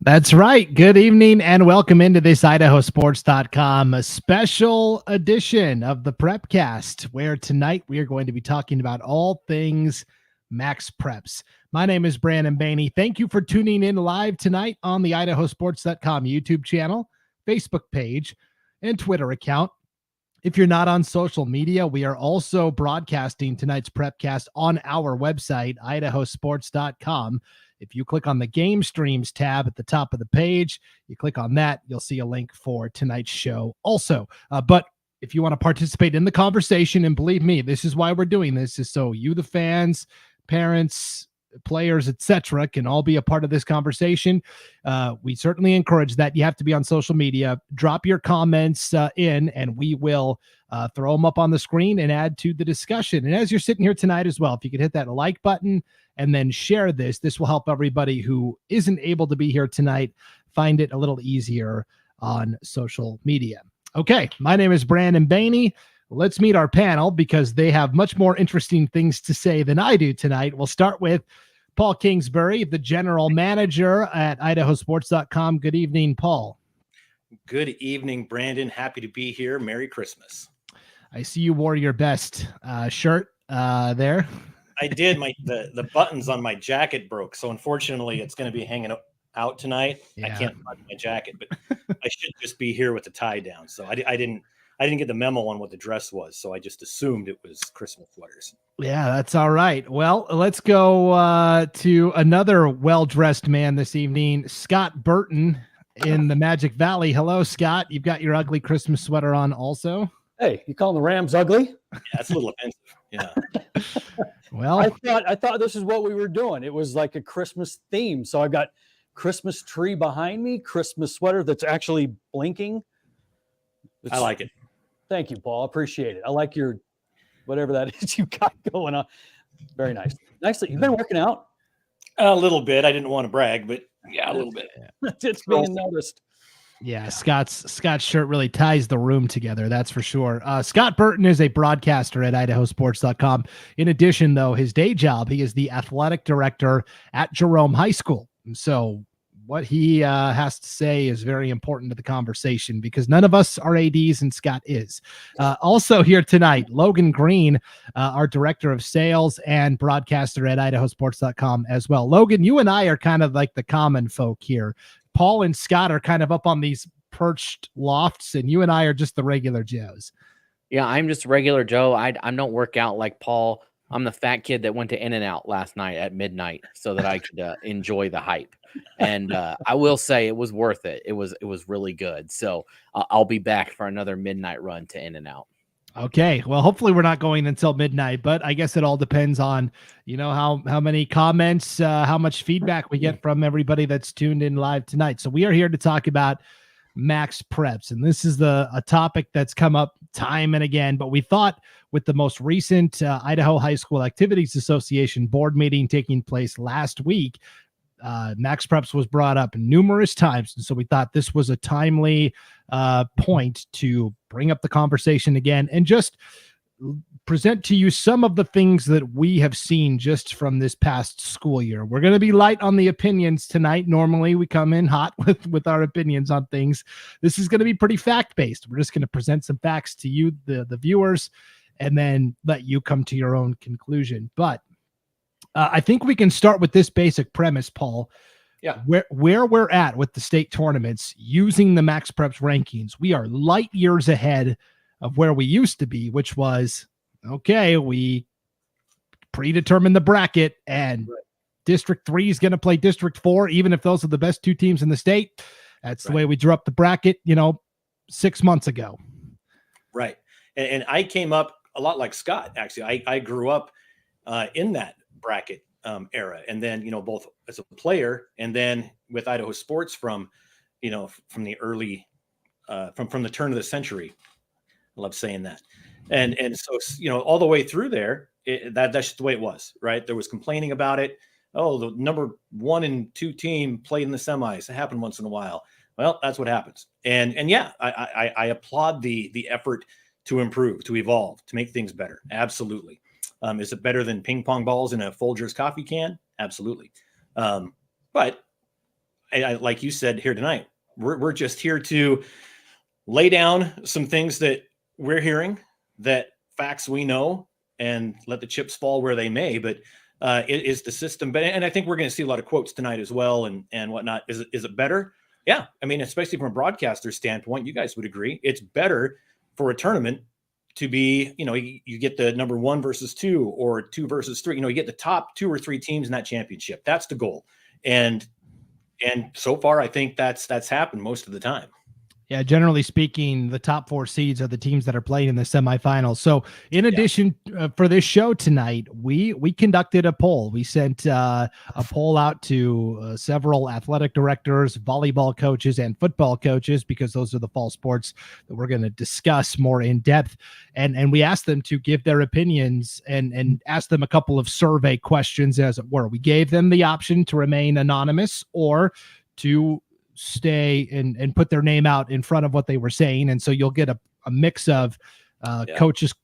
That's right. Good evening and welcome into this IdahoSports.com, a special edition of the Prepcast, where tonight we are going to be talking about all things MaxPreps. My name is Brandon Baney. Thank you for tuning in live tonight on the IdahoSports.com YouTube channel, Facebook page, and Twitter account. If you're not on social media, we are also broadcasting tonight's Prepcast on our website, IdahoSports.com. If you click on the Game Streams tab at the top of the page, you click on that, you'll see a link for tonight's show also. But if you want to participate in the conversation, and believe me, this is why we're doing this, is so you, the fans, parents, players, etc., can all be a part of this conversation. We certainly encourage that. You have to be on social media. Drop your comments in, and we will throw them up on the screen and add to the discussion. And as you're sitting here tonight as well, if you could hit that like button and then share this will help everybody who isn't able to be here tonight find it a little easier on social media. Okay, my name is Brandon Baney. Let's meet our panel because they have much more interesting things to say than I do tonight. We'll start with Paul Kingsbury, the general manager at IdahoSports.com. Good evening, Paul. Good evening, Brandon. Happy to be here. Merry Christmas. I see you wore your best shirt there. I did. The buttons on my jacket broke, so unfortunately it's going to be hanging out tonight. Yeah. I can't button my jacket, but I should just be here with the tie down. So I didn't get the memo on what the dress was, so I just assumed it was Christmas sweaters. Yeah, that's all right. Well, let's go to another well-dressed man this evening, Scott Burton in the Magic Valley. Hello, Scott. You've got your ugly Christmas sweater on also. Hey, you calling the Rams ugly? Yeah, that's a little offensive. Yeah. Well, I thought this is what we were doing. It was like a Christmas theme. So I've got Christmas tree behind me, Christmas sweater that's actually blinking. I like it. Thank you, Paul. Appreciate it. I like your whatever that is you got going on. Very nice. Nicely. You've been working out? A little bit. I didn't want to brag, but yeah, a little bit. It's being noticed. Yeah, Scott's shirt really ties the room together, that's for sure. Scott Burton is a broadcaster at IdahoSports.com. In addition, though, his day job, he is the athletic director at Jerome High School. So what he has to say is very important to the conversation because none of us are ADs and Scott is. Also here tonight, Logan Green, our director of sales and broadcaster at IdahoSports.com as well. Logan, you and I are kind of like the common folk here. Paul and Scott are kind of up on these perched lofts, and you and I are just the regular Joes. Yeah, I'm just a regular Joe. I don't work out like Paul. I'm the fat kid that went to In-N-Out last night at midnight so that I could enjoy the hype. And I will say it was worth it. It was really good. So I'll be back for another midnight run to In-N-Out. Okay. Well, hopefully we're not going until midnight, but I guess it all depends on, how many comments, how much feedback we get from everybody that's tuned in live tonight. So we are here to talk about MaxPreps, and this is a topic that's come up time and again, but we thought with the most recent Idaho High School Activities Association board meeting taking place last week, MaxPreps was brought up numerous times. And so we thought this was a timely point to bring up the conversation again and just present to you some of the things that we have seen just from this past school year. We're going to be light on the opinions tonight. Normally we come in hot with our opinions on things. This is going to be pretty fact-based. We're just going to present some facts to you, the viewers, and then let you come to your own conclusion. But I think we can start with this basic premise, Paul. Yeah. Where we're at with the state tournaments using the MaxPreps rankings, we are light years ahead of where we used to be, which was, okay, we predetermined the bracket and District 3 is going to play District 4, even if those are the best two teams in the state. That's the way we drew up the bracket, 6 months ago. Right. And I came up a lot like Scott, actually. I grew up in that bracket era, and then both as a player and then with Idaho sports from the early from the turn of the century. I love saying that, and so all the way through there, that's just the way it was, right? There was complaining about it. Oh, the number 1 and 2 team played in the semis. It happened once in a while. Well, that's what happens, and yeah, I applaud the effort to improve, to evolve, to make things better. Absolutely. Is it better than ping pong balls in a Folgers coffee can? Absolutely. But like you said here tonight, we're just here to lay down some things that we're hearing, that facts we know, and let the chips fall where they may. But it is the system. But and I think we're going to see a lot of quotes tonight as well, and whatnot. Is it better? Yeah, I mean, especially from a broadcaster standpoint, you guys would agree it's better for a tournament to be, you get the number 1 versus 2 or 2 versus 3. You get the top 2 or 3 teams in that championship. That's the goal. And so far, I think that's happened most of the time. Yeah, generally speaking, the top 4 seeds are the teams that are playing in the semifinals. So in addition, for this show tonight, we conducted a poll. We sent a poll out to several athletic directors, volleyball coaches, and football coaches, because those are the fall sports that we're going to discuss more in depth. And we asked them to give their opinions and asked them a couple of survey questions, as it were. We gave them the option to remain anonymous or to stay and put their name out in front of what they were saying. And so you'll get a mix of coaches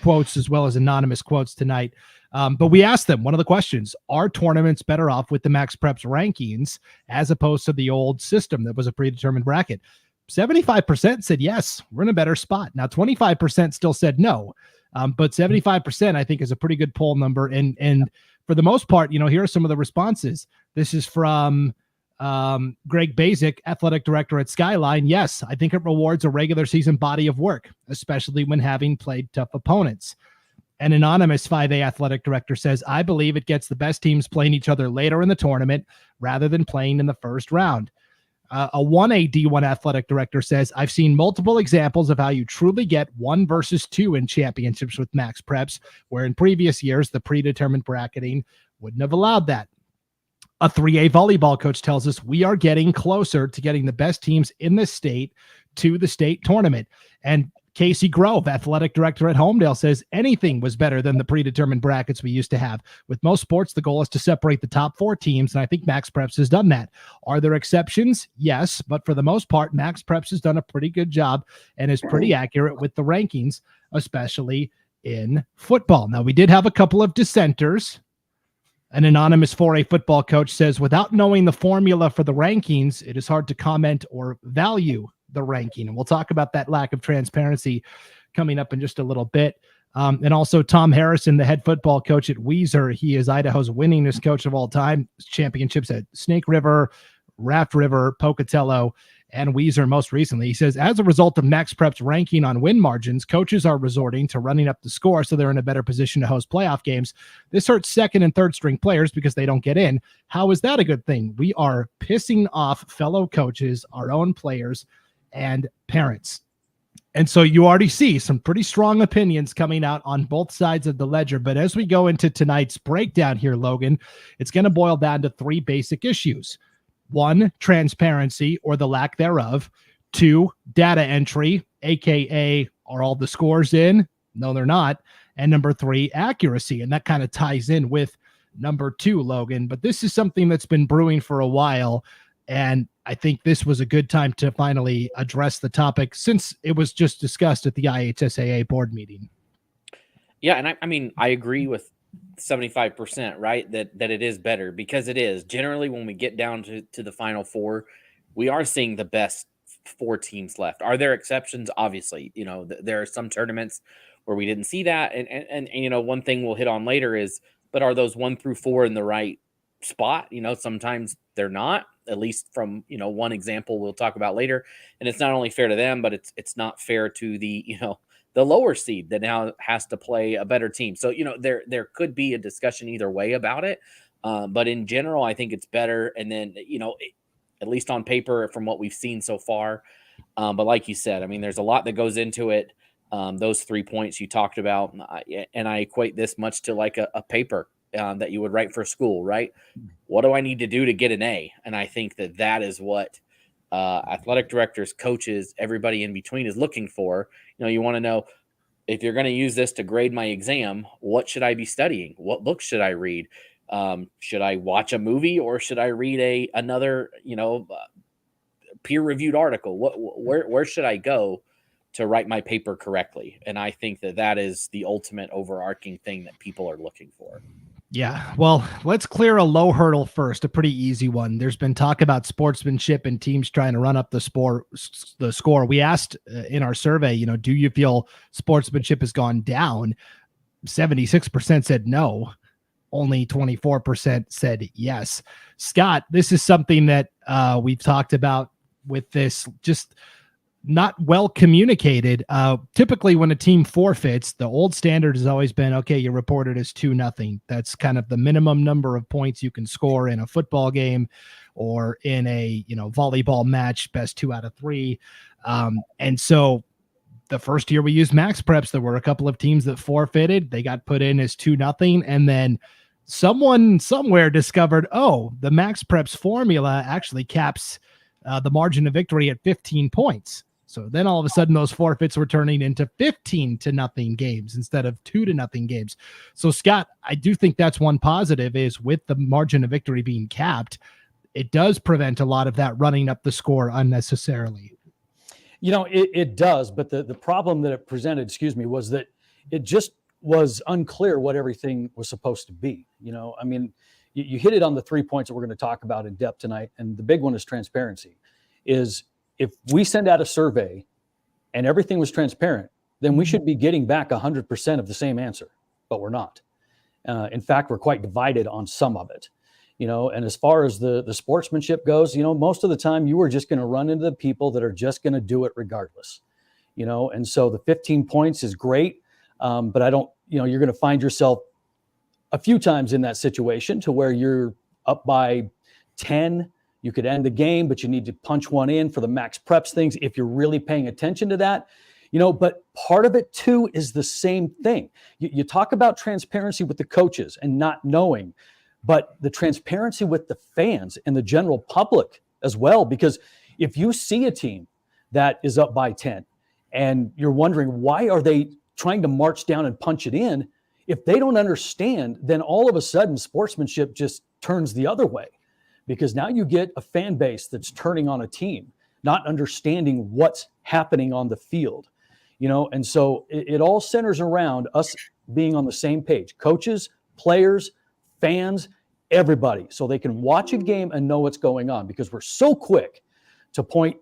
quotes as well as anonymous quotes tonight. But we asked them, one of the questions, are tournaments better off with the MaxPreps rankings as opposed to the old system that was a predetermined bracket? 75% said yes, we're in a better spot. Now 25% still said no. But 75% I think is a pretty good poll number. And for the most part, here are some of the responses. This is from Greg Basic, athletic director at Skyline. Yes, I think it rewards a regular season body of work, especially when having played tough opponents. An anonymous 5A athletic director says, I believe it gets the best teams playing each other later in the tournament rather than playing in the first round. A 1A D1 athletic director says, I've seen multiple examples of how you truly get 1 versus 2 in championships with MaxPreps, where in previous years, the predetermined bracketing wouldn't have allowed that. A 3A volleyball coach tells us we are getting closer to getting the best teams in the state to the state tournament. And Casey Grove, athletic director at Homedale, says anything was better than the predetermined brackets we used to have. With most sports, the goal is to separate the top 4 teams, and I think MaxPreps has done that. Are there exceptions? Yes, but for the most part, MaxPreps has done a pretty good job and is pretty accurate with the rankings, especially in football. Now, we did have a couple of dissenters. An anonymous 4A football coach says, without knowing the formula for the rankings, it is hard to comment or value the ranking. And we'll talk about that lack of transparency coming up in just a little bit. And also Tom Harrison, the head football coach at Weiser. He is Idaho's winningest coach of all time. Championships at Snake River, Raft River, Pocatello, and Weiser most recently. He says, as a result of MaxPreps ranking on win margins, coaches are resorting to running up the score so they're in a better position to host playoff games. This hurts second and third string players because they don't get in. How is that a good thing? We are pissing off fellow coaches, our own players, and parents. And so you already see some pretty strong opinions coming out on both sides of the ledger. But as we go into tonight's breakdown here, Logan, it's going to boil down to 3 basic issues. 1, transparency or the lack thereof. 2, data entry, aka are all the scores in? No, they're not. And number 3, accuracy. And that kind of ties in with number 2, Logan. But this is something that's been brewing for a while. And I think this was a good time to finally address the topic since it was just discussed at the IHSAA board meeting. Yeah, and I mean, I agree with 75%, right? That it is better, because it is. Generally, when we get down to the Final Four, we are seeing the best 4 teams left. Are there exceptions? Obviously, there are some tournaments where we didn't see that. And one thing we'll hit on later is, but are those 1 through 4 in the right spot? Sometimes they're not, at least from, one example we'll talk about later. And it's not only fair to them, but it's not fair to the lower seed that now has to play a better team. So, there could be a discussion either way about it. But in general, I think it's better. And then, at least on paper from what we've seen so far. But like you said, I mean, there's a lot that goes into it. Those 3 points you talked about. And I equate this much to like a paper that you would write for school, right? What do I need to do to get an A? And I think that is what athletic directors, coaches, everybody in between is looking for. You want to know, if you're going to use this to grade my exam, what should I be studying? What books should I read? Should I watch a movie, or should I read another peer-reviewed article? Where should I go to write my paper correctly? And I think that is the ultimate overarching thing that people are looking for. Yeah, well, let's clear a low hurdle first, a pretty easy one. There's been talk about sportsmanship and teams trying to run up the score. We asked in our survey, do you feel sportsmanship has gone down? 76% said no. Only 24% said yes. Scott, this is something that we've talked about with this, just not well communicated. Typically when a team forfeits, the old standard has always been, okay, you report it as 2-0. That's kind of the minimum number of points you can score in a football game or in a, volleyball match, best 2 out of 3. And so the first year we used MaxPreps, there were a couple of teams that forfeited. They got put in as 2-0. And then someone somewhere discovered, the MaxPreps formula actually caps the margin of victory at 15 points. So then all of a sudden those forfeits were turning into 15-0 games instead of 2-0 games. So Scott, I do think that's one positive, is with the margin of victory being capped, it does prevent a lot of that running up the score unnecessarily. It does, but the problem that it presented, was that it just was unclear what everything was supposed to be. You hit it on the 3 points that we're going to talk about in depth tonight. And the big one is transparency. Is if we send out a survey and everything was transparent, then we should be getting back 100% of the same answer, but we're not. In fact, we're quite divided on some of it. And as far as the sportsmanship goes, most of the time you are just going to run into the people that are just going to do it regardless. And so the 15 points is great, but I don't, you're going to find yourself a few times in that situation to where you're up by 10. You could end the game, but you need to punch one in for the MaxPreps things if you're really paying attention to that. But part of it too is the same thing. You talk about transparency with the coaches and not knowing, but the transparency with the fans and the general public as well. Because if you see a team that is up by 10 and you're wondering, why are they trying to march down and punch it in? If they don't understand, then all of a sudden sportsmanship just turns the other way, because now you get a fan base that's turning on a team, not understanding what's happening on the field, and so it all centers around us being on the same page, coaches, players, fans, everybody, so they can watch a game and know what's going on, because we're so quick to point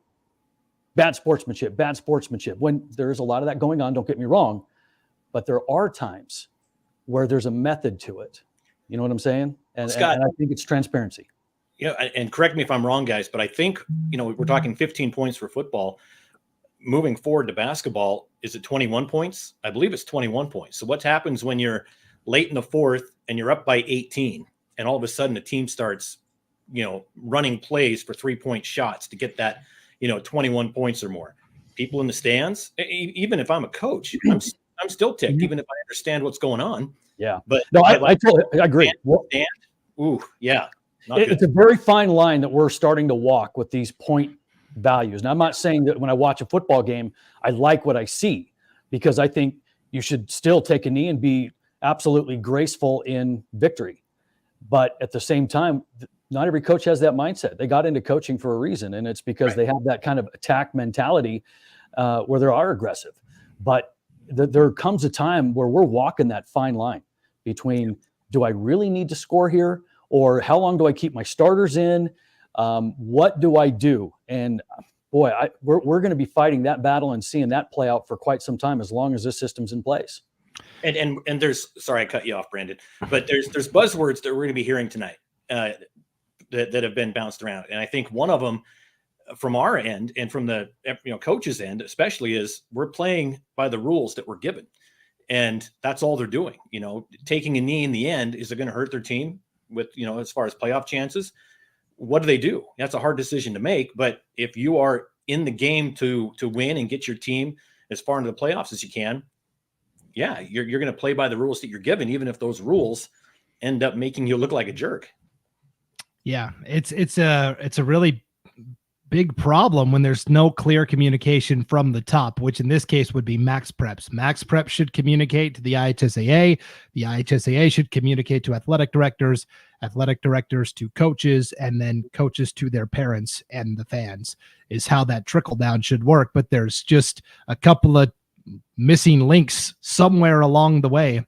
bad sportsmanship, when there is a lot of that going on, don't get me wrong, but there are times where there's a method to it. You know what I'm saying? And, Scott, and I think it's transparency. And correct me if I'm wrong, guys, but I think, we're talking 15 points for football. Moving forward to basketball, is it 21 points? I believe it's 21 points. So what happens when you're late in the fourth and you're up by 18 and all of a sudden the team starts, running plays for 3-point shots to get that, 21 points or more? People in the stands, even if I'm a coach, I'm still ticked, even if I understand what's going on. Yeah. But no, I totally agree. Ooh, yeah. It's a very fine line that we're starting to walk with these point values. Now, I'm not saying that when I watch a football game, I like what I see, because I think you should still take a knee and be absolutely graceful in victory. But at the same time, not every coach has that mindset. They got into coaching for a reason, and it's because they have that kind of attack mentality where they are aggressive. But there comes a time where we're walking that fine line between, do I really need to score here? Or how long do I keep my starters in? What do I do? And boy, we're going to be fighting that battle and seeing that play out for quite some time, as long as this system's in place. And there's, sorry, I cut you off, Brandon, but there's buzzwords that we're going to be hearing tonight that have been bounced around. And I think one of them from our end and from the coach's end especially is, we're playing by the rules that we're given. And that's all they're doing. Taking a knee in the end, is it going to hurt their team with, as far as playoff chances? What do? That's a hard decision to make. But if you are in the game to win and get your team as far into the playoffs as you can, you're going to play by the rules that you're given, even if those rules end up making you look like a jerk. Yeah, it's a really big problem when there's no clear communication from the top, which in this case would be MaxPreps. MaxPreps should communicate to the IHSAA. The IHSAA should communicate to athletic directors to coaches, and then coaches to their parents and the fans, is how that trickle down should work. But there's just a couple of missing links somewhere along the way.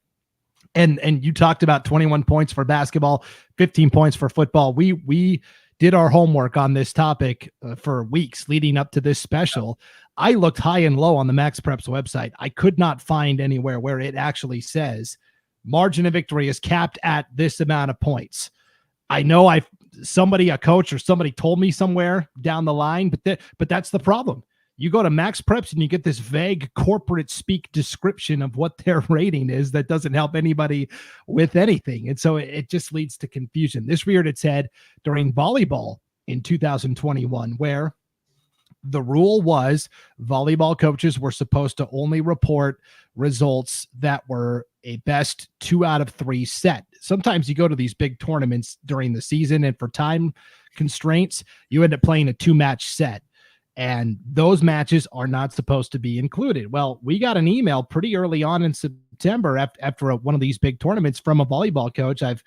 And you talked about 21 points for basketball, 15 points for football. We did our homework on this topic for weeks leading up to this special. I looked high and low on the MaxPreps website. I could not find anywhere where it actually says margin of victory is capped at this amount of points. I know a coach or somebody told me somewhere down the line, but that's the problem. You go to MaxPreps and you get this vague corporate speak description of what their rating is that doesn't help anybody with anything. And so it just leads to confusion. This reared its head during volleyball in 2021, where the rule was volleyball coaches were supposed to only report results that were a best 2 out of 3 set. Sometimes you go to these big tournaments during the season, and for time constraints, you end up playing a 2-match set. And those matches are not supposed to be included. Well, we got an email pretty early on in September after one of these big tournaments from a volleyball coach. I've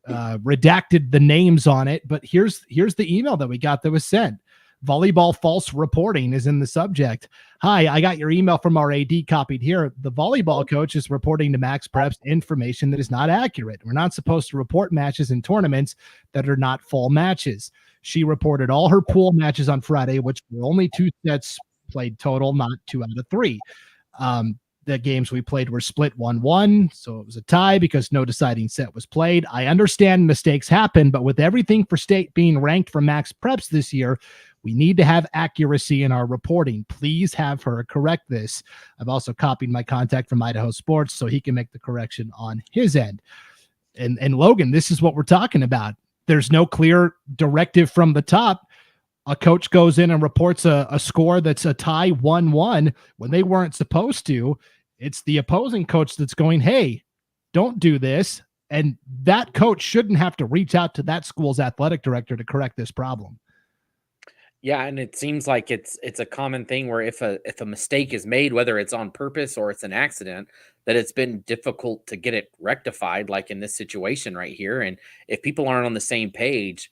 redacted the names on it, but here's the email that we got that was sent. Volleyball false reporting is in the subject. Hi, I got your email from our AD copied here. The volleyball coach is reporting to MaxPreps information that is not accurate. We're not supposed to report matches in tournaments that are not full matches. She reported all her pool matches on Friday, which were only 2 sets played total, not 2 out of 3. The games we played were split 1-1, so it was a tie because no deciding set was played. I understand mistakes happen, but with everything for state being ranked for MaxPreps this year, we need to have accuracy in our reporting. Please have her correct this. I've also copied my contact from Idaho Sports so he can make the correction on his end. And Logan, this is what we're talking about. There's no clear directive from the top. A coach goes in and reports a score that's a tie 1-1 when they weren't supposed to. It's the opposing coach that's going, hey, don't do this. And that coach shouldn't have to reach out to that school's athletic director to correct this problem. Yeah, and it seems like it's a common thing where if a mistake is made, whether it's on purpose or it's an accident, that it's been difficult to get it rectified, like in this situation right here. And if people aren't on the same page,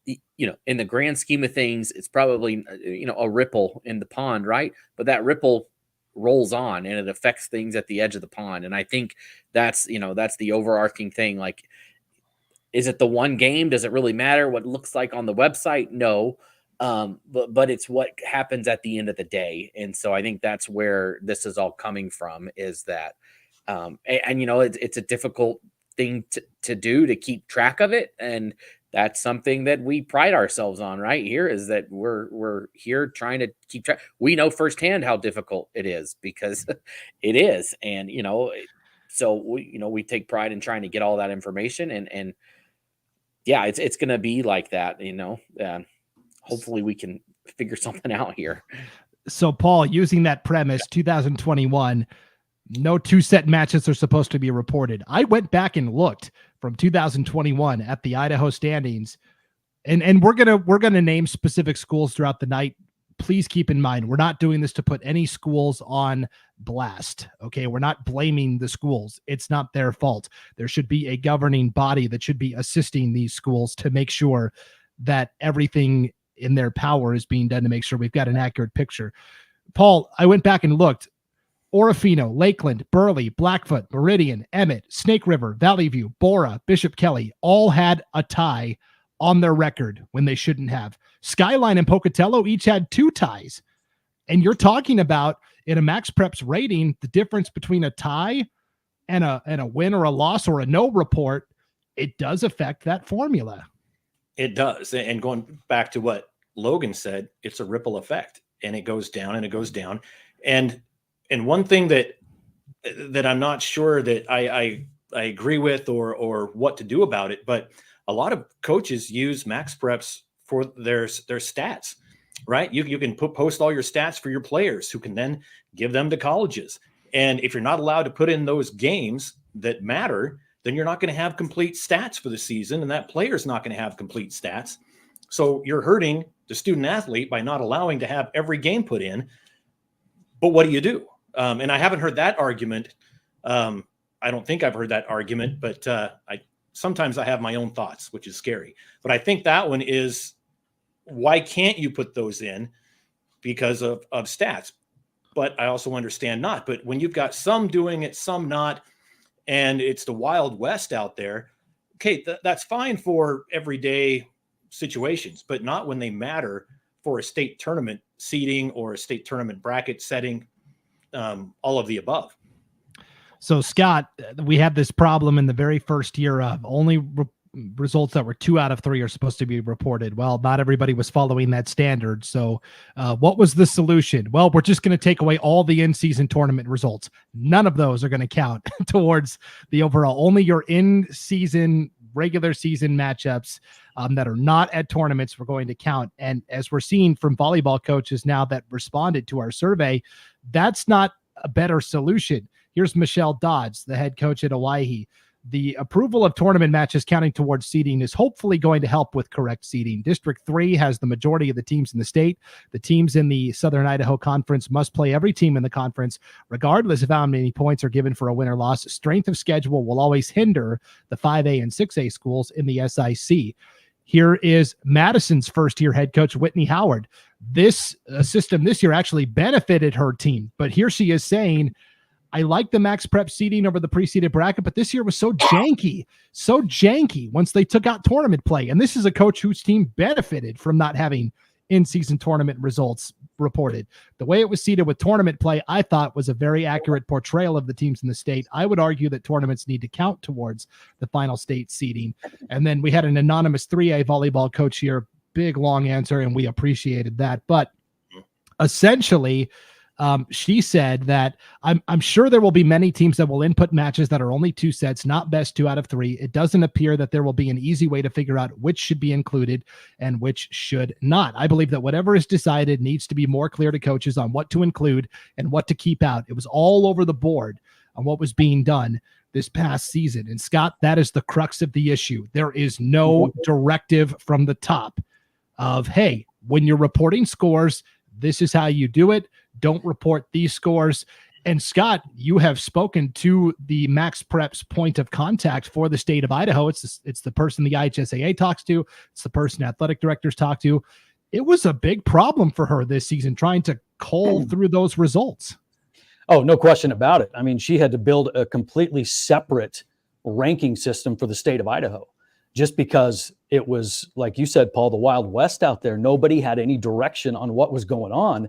in the grand scheme of things, it's probably a ripple in the pond, right? But that ripple rolls on and it affects things at the edge of the pond. And I think that's the overarching thing. Like, is it the one game? Does it really matter what it looks like on the website? No. But it's what happens at the end of the day. And so I think that's where this is all coming from, is that, it's a difficult thing to do, to keep track of it. And that's something that we pride ourselves on right here, is that we're here trying to keep track. We know firsthand how difficult it is, because it is. And, so we take pride in trying to get all that information, and yeah, it's going to be like that, hopefully we can figure something out here. So, Paul, using that premise, 2021, no 2-set matches are supposed to be reported. I went back and looked from 2021 at the Idaho standings, and we're gonna name specific schools throughout the night. Please keep in mind, we're not doing this to put any schools on blast. Okay, we're not blaming the schools. It's not their fault. There should be a governing body that should be assisting these schools to make sure that everything in their power is being done to make sure we've got an accurate picture. Paul, I went back and looked. Orofino, Lakeland, Burley, Blackfoot, Meridian, Emmett, Snake River, Valley View, Bora, Bishop Kelly all had a tie on their record when they shouldn't have. Skyline and Pocatello each had 2 ties. And you're talking about, in a MaxPreps rating, the difference between a tie and a win or a loss or a no report, it does affect that formula. It does. And going back to what Logan said, it's a ripple effect, and it goes down and it goes down. And one thing that I'm not sure that I agree with or what to do about it, but a lot of coaches use MaxPreps for their stats, right? You can post all your stats for your players, who can then give them to colleges. And if you're not allowed to put in those games that matter, then you're not going to have complete stats for the season, and that player's not going to have complete stats. So you're hurting the student athlete by not allowing to have every game put in. But what do you do? And I haven't heard that argument. I don't think I've heard that argument, but sometimes I have my own thoughts, which is scary. But I think that one is, why can't you put those in? Because of stats. But I also understand not. But when you've got some doing it, some not, and it's the Wild West out there. Okay, that's fine for everyday situations, but not when they matter for a state tournament seeding or a state tournament bracket setting, all of the above. So, Scott, we had this problem in the very first year of only results that were 2 out of 3 are supposed to be reported. Well, not everybody was following that standard. So what was the solution? Well, we're just going to take away all the in-season tournament results. None of those are going to count towards the overall. Only your in-season, regular season matchups that are not at tournaments we're going to count. And as we're seeing from volleyball coaches now that responded to our survey, that's not a better solution. Here's Michelle Dodds, the head coach at Hawaii. The approval of tournament matches counting towards seeding is hopefully going to help with correct seeding. District 3 has the majority of the teams in the state. The teams in the Southern Idaho Conference must play every team in the conference, regardless of how many points are given for a win or loss. Strength of schedule will always hinder the 5A and 6A schools in the SIC. Here is Madison's first-year head coach, Whitney Howard. This system this year actually benefited her team, but here she is saying, I like the MaxPreps seeding over the pre-seeded bracket, but this year was so janky once they took out tournament play. And this is a coach whose team benefited from not having in-season tournament results reported. The way it was seeded with tournament play, I thought was a very accurate portrayal of the teams in the state. I would argue that tournaments need to count towards the final state seeding. And then we had an anonymous 3A volleyball coach here, big, long answer, and we appreciated that. But essentially, she said that I'm sure there will be many teams that will input matches that are only 2 sets, not best 2 out of 3. It doesn't appear that there will be an easy way to figure out which should be included and which should not. I believe that whatever is decided needs to be more clear to coaches on what to include and what to keep out. It was all over the board on what was being done this past season. And Scott, that is the crux of the issue. There is no directive from the top of, hey, when you're reporting scores, this is how you do it. Don't report these scores. And Scott, you have spoken to the MaxPreps point of contact for the state of Idaho. It's the person the IHSAA talks to. It's the person athletic directors talk to. It was a big problem for her this season trying to cull through those results. Oh, no question about it. I mean, she had to build a completely separate ranking system for the state of Idaho just because it was, like you said, Paul, the Wild West out there. Nobody had any direction on what was going on,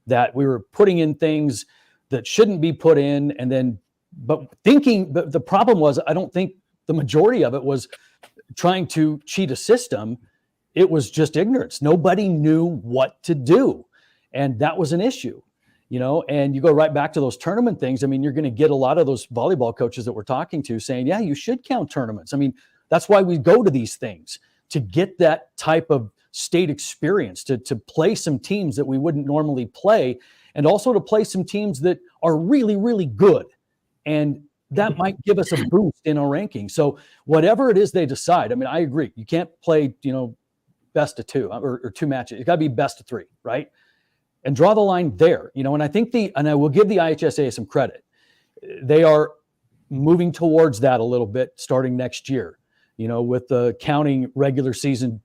that we were putting in things that shouldn't be put in. And then, but the problem was, I don't think the majority of it was trying to cheat a system. It was just ignorance. Nobody knew what to do. And that was an issue, and you go right back to those tournament things. I mean, you're going to get a lot of those volleyball coaches that we're talking to saying, yeah, you should count tournaments. I mean, that's why we go to these things, to get that type of state experience, to play some teams that we wouldn't normally play, and also to play some teams that are really, really good. And that might give us a boost in our ranking. So whatever it is they decide, I mean, I agree. You can't play, best of 2 or 2 matches. It's got to be best of 3, right? And draw the line there, and I think and I will give the IHSA some credit. They are moving towards that a little bit starting next year, with the counting regular season,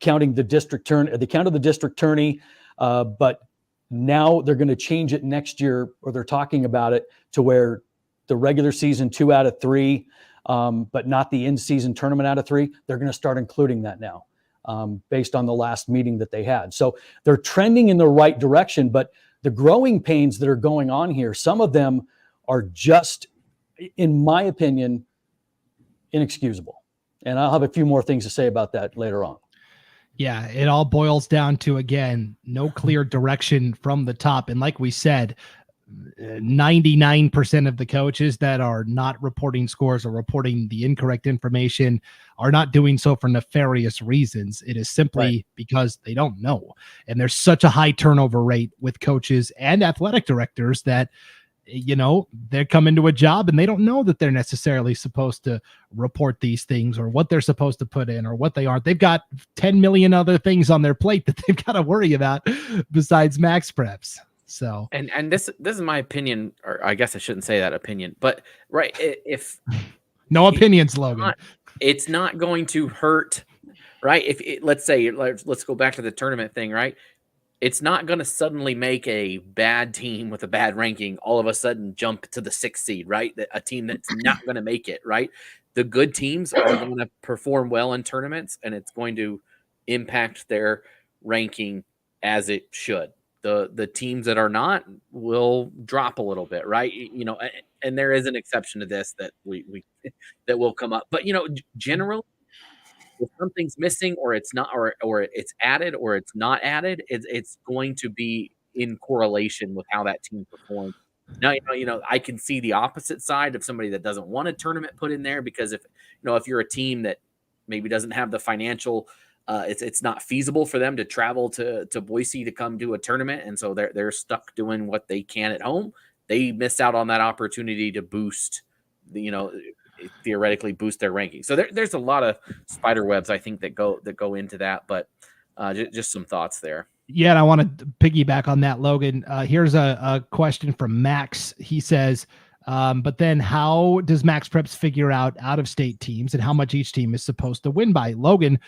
counting the district they counted the district tourney, but now they're going to change it next year, or they're talking about it to where the regular season 2 out of 3, but not the in-season tournament out of 3. They're going to start including that now, based on the last meeting that they had. So they're trending in the right direction, but the growing pains that are going on here, some of them are just, in my opinion, inexcusable. And I'll have a few more things to say about that later on. Yeah, it all boils down to, again, no clear direction from the top. And like we said, 99% of the coaches that are not reporting scores or reporting the incorrect information are not doing so for nefarious reasons. It is simply because they don't know. And there's such a high turnover rate with coaches and athletic directors that, they come into a job and they don't know that they're necessarily supposed to report these things or what they're supposed to put in or what they aren't. They've got 10 million other things on their plate that they've got to worry about besides MaxPreps. So, and this is my opinion, or I guess I shouldn't say that opinion, but right. If no opinions, Logan, it's not going to hurt, right? Let's say, let's go back to the tournament thing, right? it's not going to suddenly make a bad team with a bad ranking all of a sudden jump to the 6th seed, right? A team that's not going to make it, right? The good teams are going to perform well in tournaments, and it's going to impact their ranking as it should. The teams that are not will drop a little bit, right? You know, and there is an exception to this that we that will come up. But, you know, generally, if something's missing or it's not, or it's added or it's not added, it's going to be in correlation with how that team performs. Now, I can see the opposite side of somebody that doesn't want a tournament put in there, because if you're a team that maybe doesn't have the financial, it's not feasible for them to travel to Boise to come do a tournament, and so they're stuck doing what they can at home. They miss out on that opportunity to boost, theoretically boost their ranking. So there's a lot of spider webs, I think, that go into that. But just some thoughts there. Yeah, and I want to piggyback on that, Logan. Here's a question from Max. He says, but then how does MaxPreps figure out-of-state teams and how much each team is supposed to win by? Logan,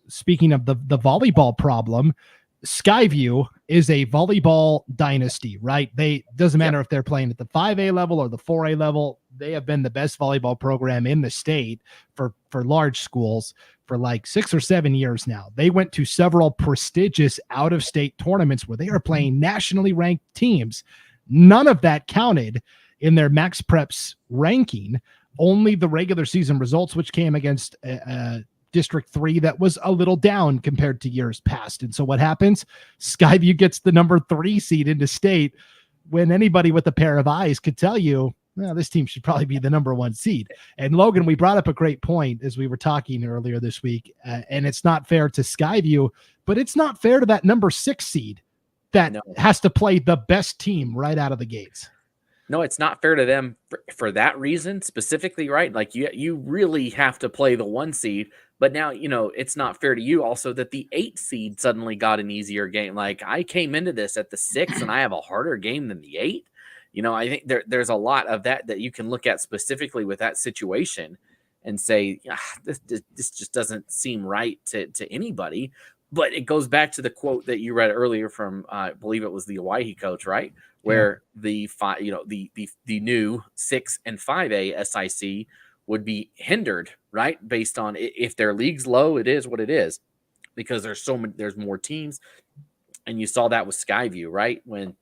speaking of the volleyball problem, Skyview is a volleyball dynasty, right? Doesn't matter if they're playing at the 5A level or the 4A level. They have been the best volleyball program in the state for large schools for like 6 or 7 years now. They went to several prestigious out-of-state tournaments where they are playing nationally ranked teams. None of that counted in their MaxPreps ranking. Only the regular season results, which came against District 3 that was a little down compared to years past. And so what happens? Skyview gets the number 3 seed into state, when anybody with a pair of eyes could tell you, well, this team should probably be the number 1 seed. And Logan, we brought up a great point as we were talking earlier this week, and it's not fair to Skyview, but it's not fair to that number 6 seed that has to play the best team right out of the gates. No, it's not fair to them for that reason specifically, right? Like you really have to play the 1 seed, but now, it's not fair to you also that the 8 seed suddenly got an easier game. Like, I came into this at the 6 and I have a harder game than the 8. I think there's a lot of that you can look at specifically with that situation and say, this just doesn't seem right to anybody. But it goes back to the quote that you read earlier from, I believe it was the Hawaii coach, right? Where the new 6 and 5A SIC would be hindered, right? Based on if their league's low, it is what it is, because there's more teams. And you saw that with Skyview, right? When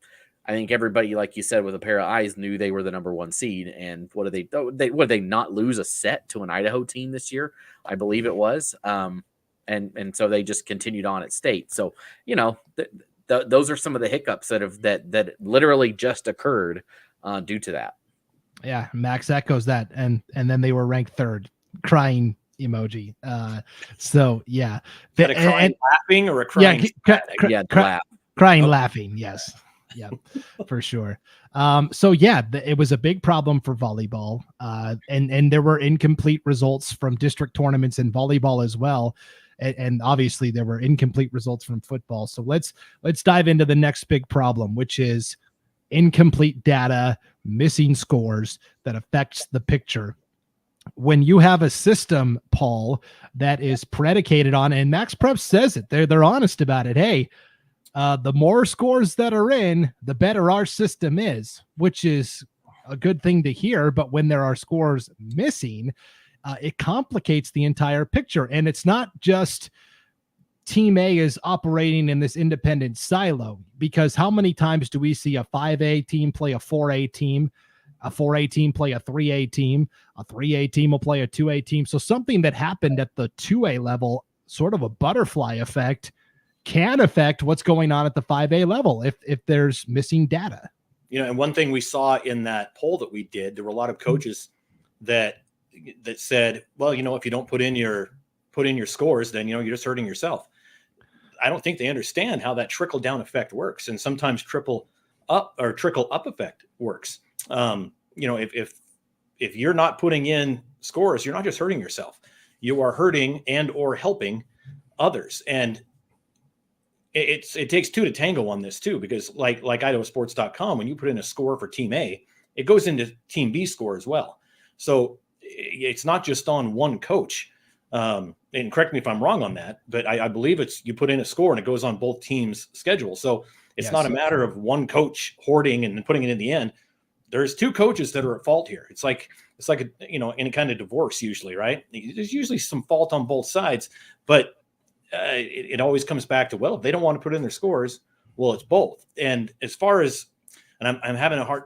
I think everybody, like you said, with a pair of eyes knew they were the number 1 seed. And what did they not lose a set to an Idaho team this year? I believe it was. And so they just continued on at state. So, those are some of the hiccups that literally just occurred due to that. Yeah, Max echoes that, and then they were ranked 3rd, crying emoji. So yeah, a crying laughing or a crying? Crying laughing. Yes, yeah, for sure. So yeah, it was a big problem for volleyball, and there were incomplete results from district tournaments in volleyball as well. And obviously there were incomplete results from football. So let's dive into the next big problem, which is incomplete data, missing scores that affects the picture. When you have a system, Paul, that is predicated on, and MaxPreps says it, they're honest about it. Hey, the more scores that are in, the better our system is, which is a good thing to hear. But when there are scores missing, it complicates the entire picture. And it's not just Team A is operating in this independent silo, because how many times do we see a 5A team play a 4A team, a 4A team play a 3A team, a 3A team will play a 2A team? So something that happened at the 2A level, sort of a butterfly effect, can affect what's going on at the 5A level if there's missing data. And one thing we saw in that poll that we did, there were a lot of coaches that said, well, if you don't put in your scores, then you're just hurting yourself. I don't think they understand how that trickle down effect works, and sometimes trickle up effect works. If you're not putting in scores, you're not just hurting yourself, you are hurting and or helping others. And it takes 2 to tango on this too, because like IdahoSports.com, when you put in a score for Team A, it goes into Team B score as well. So it's not just on one coach. And correct me if I'm wrong on that, but I believe you put in a score and it goes on both teams' schedule. So it's not a matter of one coach hoarding and putting it in the end. There's two coaches that are at fault here. It's like any kind of divorce usually, right? There's usually some fault on both sides, but it always comes back to, well, if they don't want to put in their scores, well, it's both. And as far as, and I'm having a hard,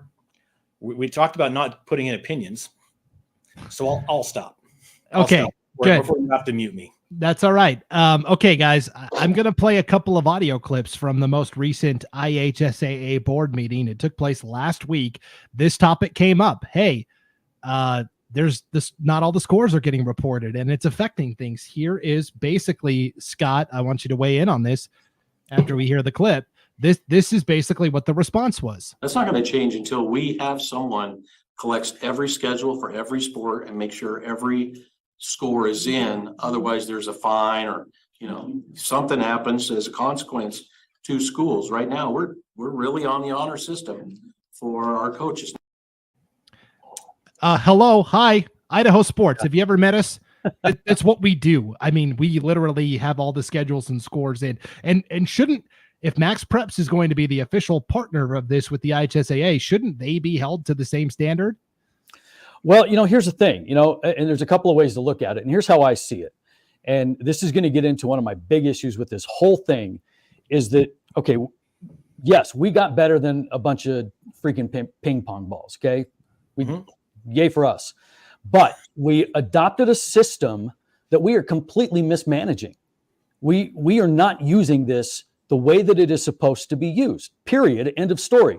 we talked about not putting in opinions, so I'll stop. Okay. Good. Before you have to mute me. That's all right. Okay, guys, I'm going to play a couple of audio clips from the most recent IHSAA board meeting. It took place last week. This topic came up. Hey, there's this, not all the scores are getting reported and it's affecting things. Here is basically, Scott, I want you to weigh in on this after we hear the clip. This is basically what the response was. That's not going to change until we have someone collects every schedule for every sport and make sure every score is in. Otherwise there's a fine or something happens as a consequence to schools. Right now we're really on the honor system for our coaches. Hello, hi, Idaho Sports. Have you ever met us? That's what we do. I mean, we literally have all the schedules and scores in, and shouldn't, if MaxPreps is going to be the official partner of this with the IHSAA, shouldn't they be held to the same standard? Well, here's the thing, and there's a couple of ways to look at it. And here's how I see it. And this is going to get into one of my big issues with this whole thing is that, okay, yes, we got better than a bunch of freaking ping pong balls. Okay. Yay for us. But we adopted a system that we are completely mismanaging. We are not using this the way that it is supposed to be used, period. End of story.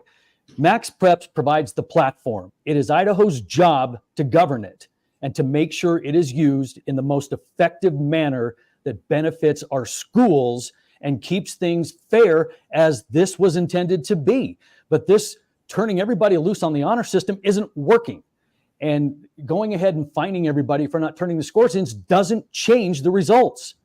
MaxPreps provides the platform. It is Idaho's job to govern it and to make sure it is used in the most effective manner that benefits our schools and keeps things fair as this was intended to be. But this turning everybody loose on the honor system isn't working. And going ahead and fining everybody for not turning the scores in doesn't change the results.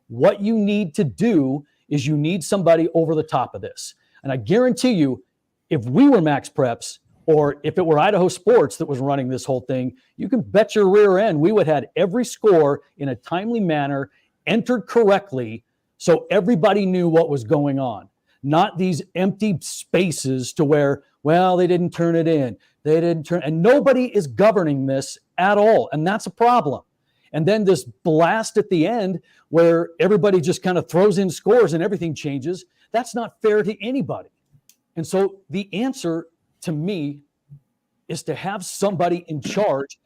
What you need to do is you need somebody over the top of this. And I guarantee you, if we were MaxPreps or if it were Idaho Sports that was running this whole thing, you can bet your rear end we would have had every score in a timely manner, entered correctly, so everybody knew what was going on. Not these empty spaces to where, well, they didn't turn it in. They didn't turn, and nobody is governing this at all. And that's a problem. And then this blast at the end where everybody just kind of throws in scores and everything changes. That's not fair to anybody. And so the answer to me is to have somebody in charge,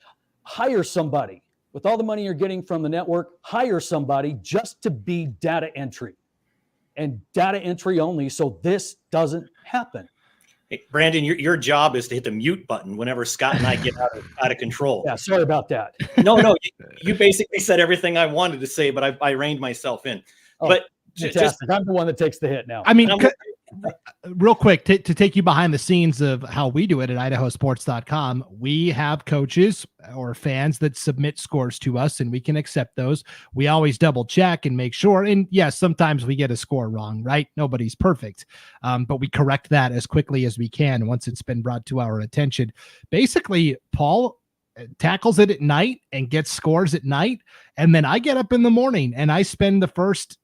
hire somebody with all the money you're getting from the network, hire somebody just to be data entry and data entry only. So this doesn't happen. Hey, Brandon, your job is to hit the mute button whenever Scott and I get out of control. Yeah, sorry about that. No, you basically said everything I wanted to say, but I reined myself in. Oh, but fantastic. I'm the one that takes the hit now. I mean, real quick, to take you behind the scenes of how we do it at IdahoSports.com, we have coaches or fans that submit scores to us and we can accept those. We always double check and make sure. And yes, sometimes we get a score wrong, right? Nobody's perfect. But we correct that as quickly as we can once it's been brought to our attention. Basically, Paul tackles it at night and gets scores at night. And then I get up in the morning and I spend the first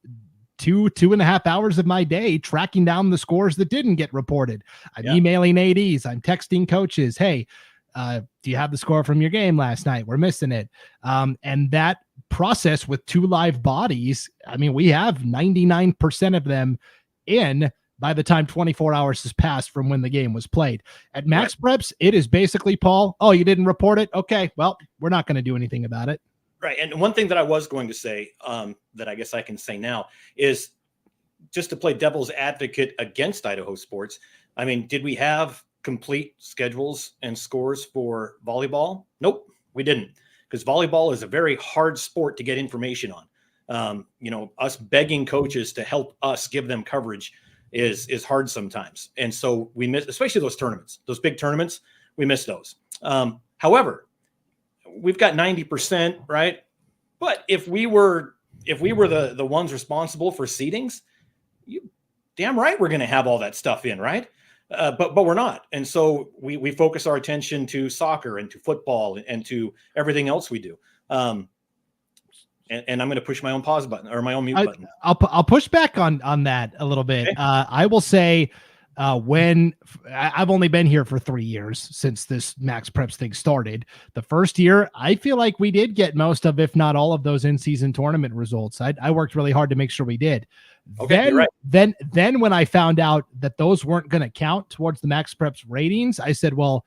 2.5 hours of my day tracking down the scores that didn't get reported. I'm emailing ADs. I'm texting coaches. Hey, do you have the score from your game last night? We're missing it. And that process with two live bodies, I mean, we have 99% of them in by the time 24 hours has passed from when the game was played. At MaxPreps, it is basically, Paul, oh, you didn't report it? Okay, well, we're not going to do anything about it. Right. And one thing that I was going to say that I guess I can say now is just to play devil's advocate against Idaho Sports. I mean, did we have complete schedules and scores for volleyball? Nope, we didn't, because volleyball is a very hard sport to get information on. Us begging coaches to help us give them coverage is hard sometimes. And so we miss, especially those tournaments, those big tournaments, we miss those. However, we've got 90%, right? But if we were the ones responsible for seedings, you damn right we're going to have all that stuff in, right? But we're not. And so we focus our attention to soccer and to football and to everything else we do. And and I'm going to push my own pause button or my own mute button. I'll push back on that a little bit. Okay. I will say when I've only been here for 3 years since this MaxPreps thing started. The first year, I feel like we did get most of, if not all of those in-season tournament results. I worked really hard to make sure we did. Okay, you're right. Then when I found out that those weren't going to count towards the MaxPreps ratings, I said, well,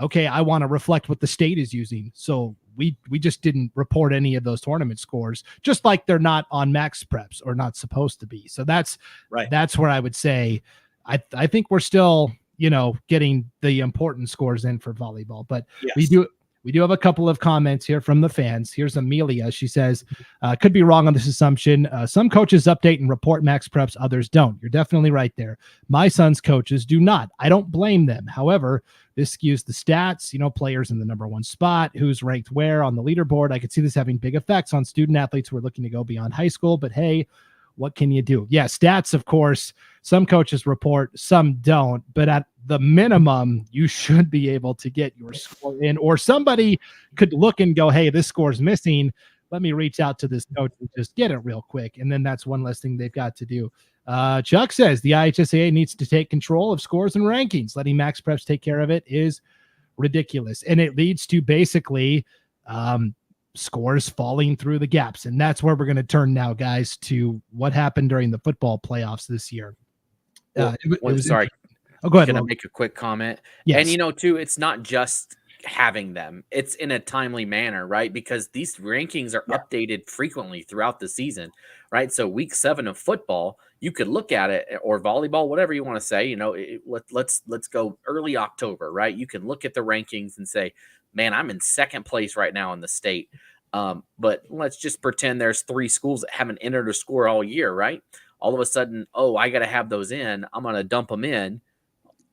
okay, I want to reflect what the state is using. So we just didn't report any of those tournament scores, just like they're not on MaxPreps or not supposed to be. So that's right. That's where I would say I think we're still, getting the important scores in for volleyball, but yes. We do have a couple of comments here from the fans. Here's Amelia. She says, could be wrong on this assumption. Some coaches update and report MaxPreps, others don't. You're definitely right there. My son's coaches do not. I don't blame them. However, this skews the stats, players in the number one spot, who's ranked where on the leaderboard. I could see this having big effects on student athletes who are looking to go beyond high school, but hey, what can you do? Yeah, stats, of course, some coaches report, some don't, but at the minimum, you should be able to get your score in, or somebody could look and go, hey, this score's missing. Let me reach out to this coach and just get it real quick. And then that's one less thing they've got to do. Chuck says the IHSAA needs to take control of scores and rankings. Letting MaxPreps take care of it is ridiculous. And it leads to basically scores falling through the gaps. And that's where we're going to turn now, guys, to what happened during the football playoffs this year. Sorry. Oh, go ahead. Can I make a quick comment? Yes. And, too, it's not just having them. It's in a timely manner, right? Because these rankings are updated frequently throughout the season, right? So week 7 of football, you could look at it, or volleyball, whatever you want to say, let's go early October, right? You can look at the rankings and say, man, I'm in second place right now in the state. But let's just pretend there's 3 schools that haven't entered a score all year, right? All of a sudden, I got to have those in. I'm going to dump them in.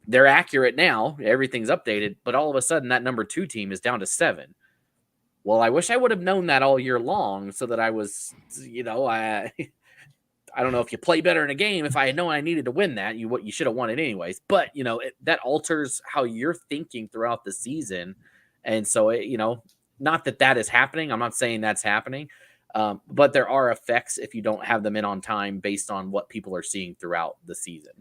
They're accurate now. Everything's updated. But all of a sudden, that number 2 team is down to 7. Well, I wish I would have known that all year long so that I was, I don't know if you play better in a game. If I had known I needed to win that, you should have won it anyways. But, that alters how you're thinking throughout the season. And so, not that is happening. I'm not saying that's happening. But there are effects if you don't have them in on time based on what people are seeing throughout the season.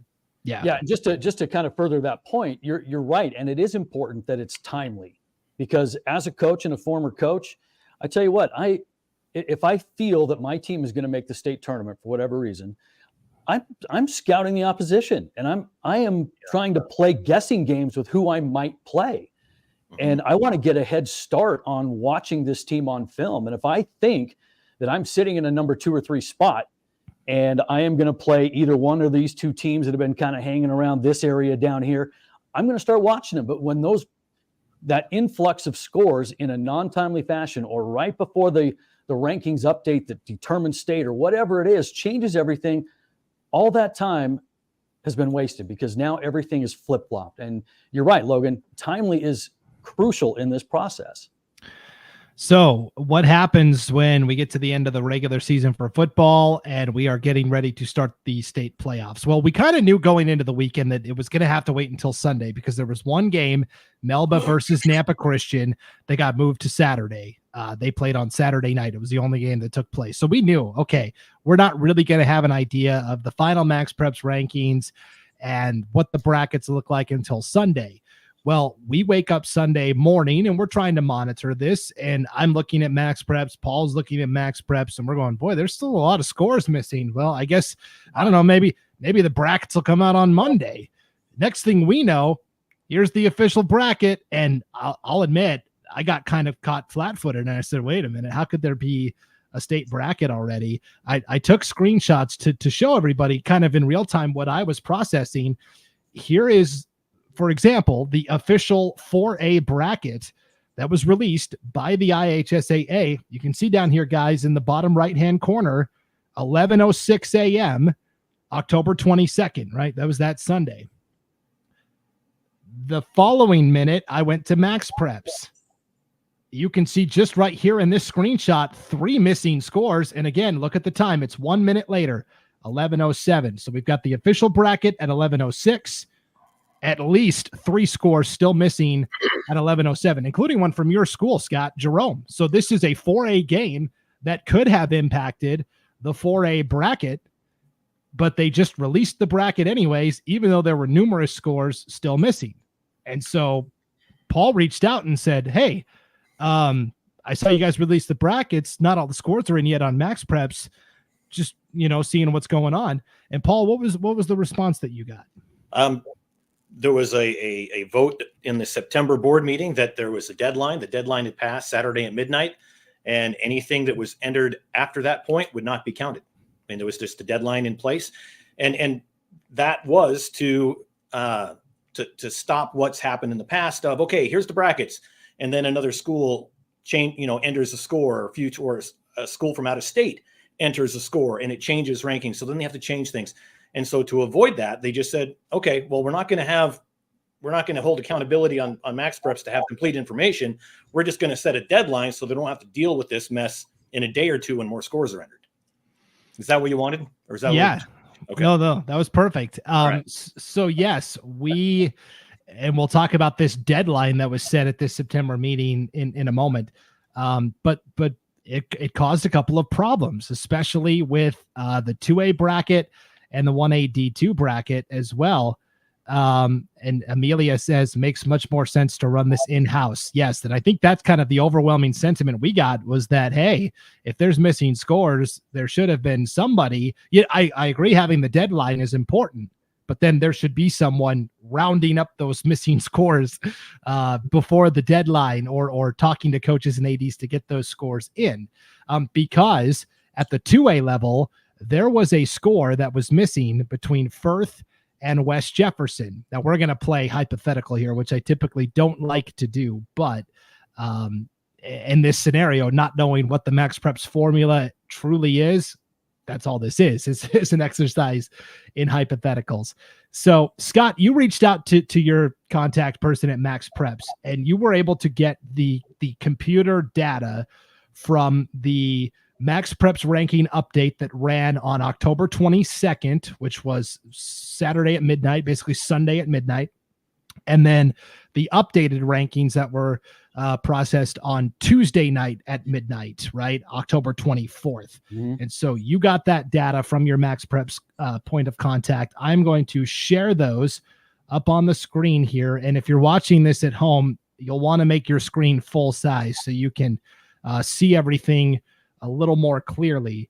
Yeah. Just to kind of further that point, you're right. And it is important that it's timely, because as a coach and a former coach, I tell you what, if I feel that my team is going to make the state tournament for whatever reason, I'm scouting the opposition, and I am trying to play guessing games with who I might play. And I want to get a head start on watching this team on film. And if I think that I'm sitting in a number 2 or 3 spot, and I am going to play either one of these 2 teams that have been kind of hanging around this area down here, I'm going to start watching them. But when that influx of scores in a non-timely fashion, or right before the rankings update that determines state or whatever it is, changes everything, all that time has been wasted, because now everything is flip-flopped. And you're right, Logan, timely is crucial in this process. So what happens when we get to the end of the regular season for football and we are getting ready to start the state playoffs? Well, we kind of knew going into the weekend that it was going to have to wait until Sunday, because there was one game, Melba versus Nampa Christian, that got moved to Saturday. They played on Saturday night. It was the only game that took place. So we knew, okay, we're not really going to have an idea of the final MaxPreps rankings and what the brackets look like until Sunday. Well, we wake up Sunday morning and we're trying to monitor this, and I'm looking at MaxPreps. Paul's looking at MaxPreps, and we're going, boy, there's still a lot of scores missing. Well, I guess, I don't know, maybe the brackets will come out on Monday. Next thing we know, here's the official bracket. And I'll admit, I got kind of caught flat-footed, and I said, wait a minute, how could there be a state bracket already? I took screenshots to show everybody kind of in real time what I was processing. Here is, for example, the official 4A bracket that was released by the IHSAA. You can see down here, guys, in the bottom right-hand corner, 11:06 a.m., October 22nd, right? That was that Sunday. The following minute, I went to MaxPreps. You can see just right here in this screenshot, 3 missing scores. And again, look at the time. It's 1 minute later, 11:07. So we've got the official bracket at 11:06. At least 3 scores still missing at 11:07, including one from your school, Scott, Jerome. So this is a 4A game that could have impacted the 4A bracket, but they just released the bracket anyways, even though there were numerous scores still missing. And so Paul reached out and said, hey, I saw you guys release the brackets. Not all the scores are in yet on MaxPreps. Just, seeing what's going on. And Paul, what was the response that you got? There was a vote in the September board meeting that there was a deadline. The deadline had passed Saturday at midnight, and anything that was entered after that point would not be counted. I mean, there was just a deadline in place, and that was to stop what's happened in the past of, okay, here's the brackets, and then another school enters a score, or a school from out of state enters a score, and it changes rankings. So then they have to change things. And so to avoid that, they just said, okay, well, we're not going to hold accountability on MaxPreps to have complete information. We're just going to set a deadline so they don't have to deal with this mess in a day or two when more scores are entered. Is that what you wanted? Or is that Okay. No, that was perfect. Right. So yes, and we'll talk about this deadline that was set at this September meeting in a moment. But it caused a couple of problems, especially with the 2A bracket and the 1A D2 bracket as well. And Amelia says, makes much more sense to run this in-house. Yes. And I think that's kind of the overwhelming sentiment we got, was that, hey, if there's missing scores, there should have been somebody. Yeah, I agree having the deadline is important, but then there should be someone rounding up those missing scores before the deadline, or talking to coaches and ADs to get those scores in. Because at the 2A level, there was a score that was missing between Firth and West Jefferson. Now we're going to play hypothetical here, which I typically don't like to do, but in this scenario, not knowing what the MaxPreps formula truly is, that's all this is an exercise in hypotheticals. So Scott, you reached out to your contact person at MaxPreps, and you were able to get the computer data from the MaxPreps ranking update that ran on October 22nd, which was Saturday at midnight, basically Sunday at midnight. And then the updated rankings that were processed on Tuesday night at midnight, right? October 24th. Mm-hmm. And so you got that data from your MaxPreps point of contact. I'm going to share those up on the screen here. And if you're watching this at home, you'll want to make your screen full size so you can see everything a little more clearly.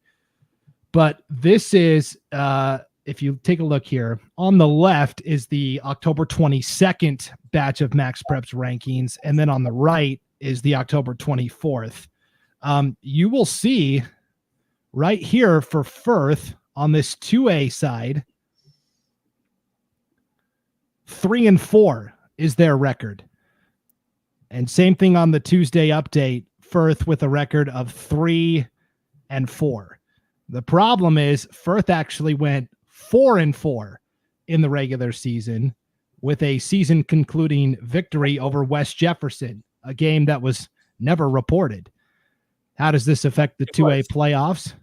But this is, if you take a look here, on the left is the October 22nd batch of MaxPreps rankings. And then on the right is the October 24th. You will see right here for Firth on this 2A side, 3-4 is their record. And same thing on the Tuesday update, Firth with a record of 3-4. The problem is Firth actually went 4-4 in the regular season, with a season concluding victory over West Jefferson, a game that was never reported. How does this affect the 2A playoffs?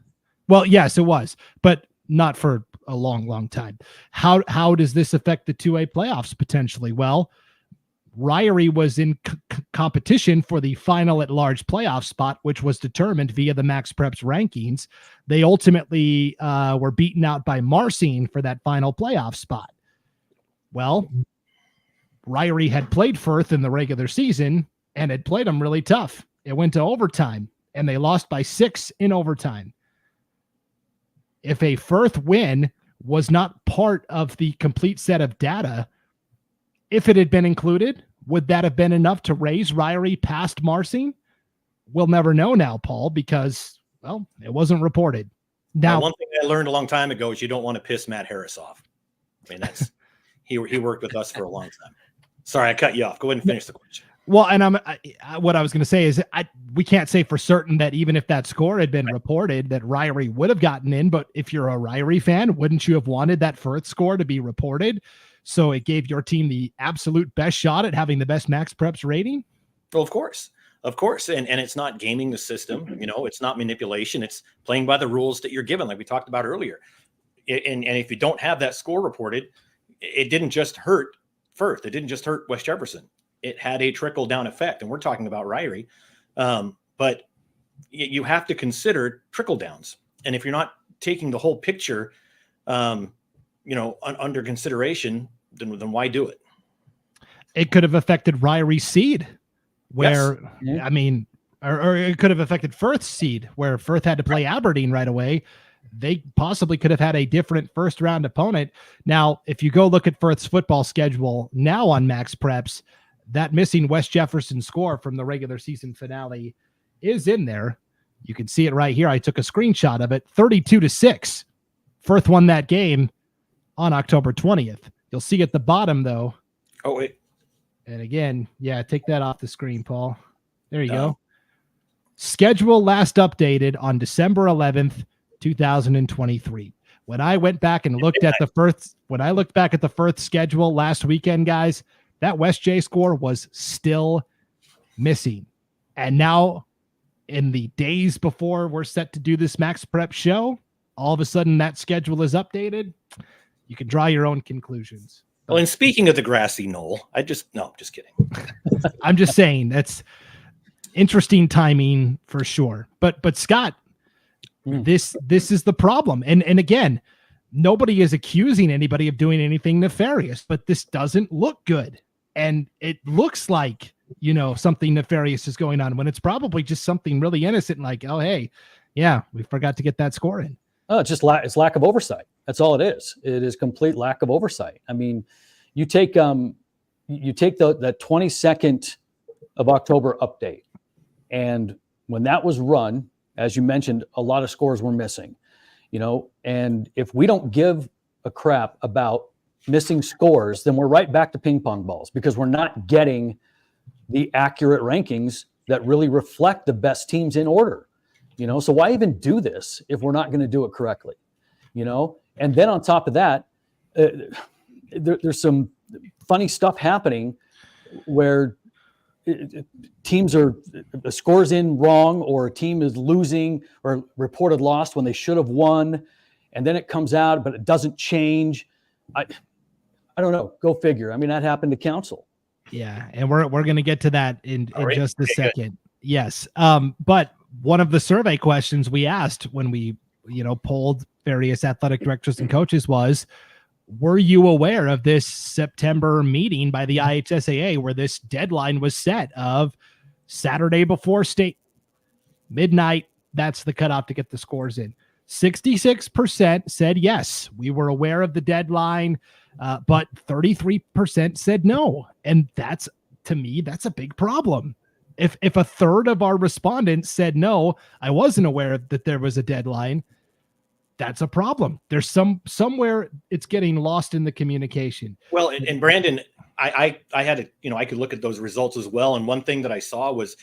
Well, yes, it was, but not for a long, long time. How does this affect the 2A playoffs potentially? Well, Ryrie was in competition for the final at-large playoff spot, which was determined via the MaxPreps rankings. They ultimately were beaten out by Marcine for that final playoff spot. Well, Ryrie had played Firth in the regular season and had played them really tough. It went to overtime, and they lost by 6 in overtime. If a Firth win was not part of the complete set of data, if it had been included, would that have been enough to raise Ryrie past Marcine? We'll never know now, Paul, because, well, it wasn't reported. Now, one thing I learned a long time ago is you don't want to piss Matt Harris off. I mean, that's he worked with us for a long time. Sorry, I cut you off. Go ahead and finish the question. Well, and what I was going to say is we can't say for certain that even if that score had been reported, that Ryrie would have gotten in. But if you're a Ryrie fan, wouldn't you have wanted that Firth score to be reported? So it gave your team the absolute best shot at having the best MaxPreps rating? Well, of course. And it's not gaming the system. It's not manipulation. It's playing by the rules that you're given, like we talked about earlier. And if you don't have that score reported, it didn't just hurt Firth. It didn't just hurt West Jefferson. It had a trickle down effect. And we're talking about Ryrie. But you have to consider trickle downs. And if you're not taking the whole picture, under consideration, then why do it? It could have affected Ryrie's seed, where, Yes. I mean, or it could have affected Firth's seed, where Firth had to play Aberdeen right away. They possibly could have had a different first round opponent. Now, if you go look at Firth's football schedule now on MaxPreps, that missing West Jefferson score from the regular season finale is in there. You can see it right here. I took a screenshot of it. 32-6. Firth won that game on October 20th. You'll see at the bottom, though. Oh, wait. And again, yeah, take that off the screen, Paul. There you go. Schedule last updated on December 11th, 2023. When I went back and looked at the Firth schedule last weekend, guys, that West J score was still missing. And now, in the days before we're set to do this Max Prep show, all of a sudden that schedule is updated. You can draw your own conclusions. Well, and speaking of the grassy knoll, just kidding. I'm just saying that's interesting timing for sure. But Scott, this is the problem. And again, nobody is accusing anybody of doing anything nefarious, but this doesn't look good. And it looks like, something nefarious is going on when it's probably just something really innocent, like, oh, hey, yeah, we forgot to get that score in. Oh, it's just it's lack of oversight. That's all it is. It is complete lack of oversight. I mean, you take the 22nd of October update, and when that was run, as you mentioned, a lot of scores were missing, and if we don't give a crap about missing scores, then we're right back to ping pong balls, because we're not getting the accurate rankings that really reflect the best teams in order. So why even do this if we're not going to do it correctly? And then on top of that, there's some funny stuff happening where teams are the scores in wrong, or a team is losing or reported lost when they should have won, and then it comes out, but it doesn't change. I don't know. Go figure. I mean, that happened to Council. Yeah, and we're going to get to that in just a second. Good. Yes, but one of the survey questions we asked when we polled various athletic directors and coaches was, were you aware of this September meeting by the IHSAA where this deadline was set of Saturday before state midnight? That's the cutoff to get the scores in. 66% said yes, we were aware of the deadline, but 33% said no. And that's, to me, that's a big problem. If a third of our respondents said no, I wasn't aware that there was a deadline, that's a problem. There's somewhere it's getting lost in the communication. Well, and Brandon, I had to, I could look at those results as well. And one thing that I saw was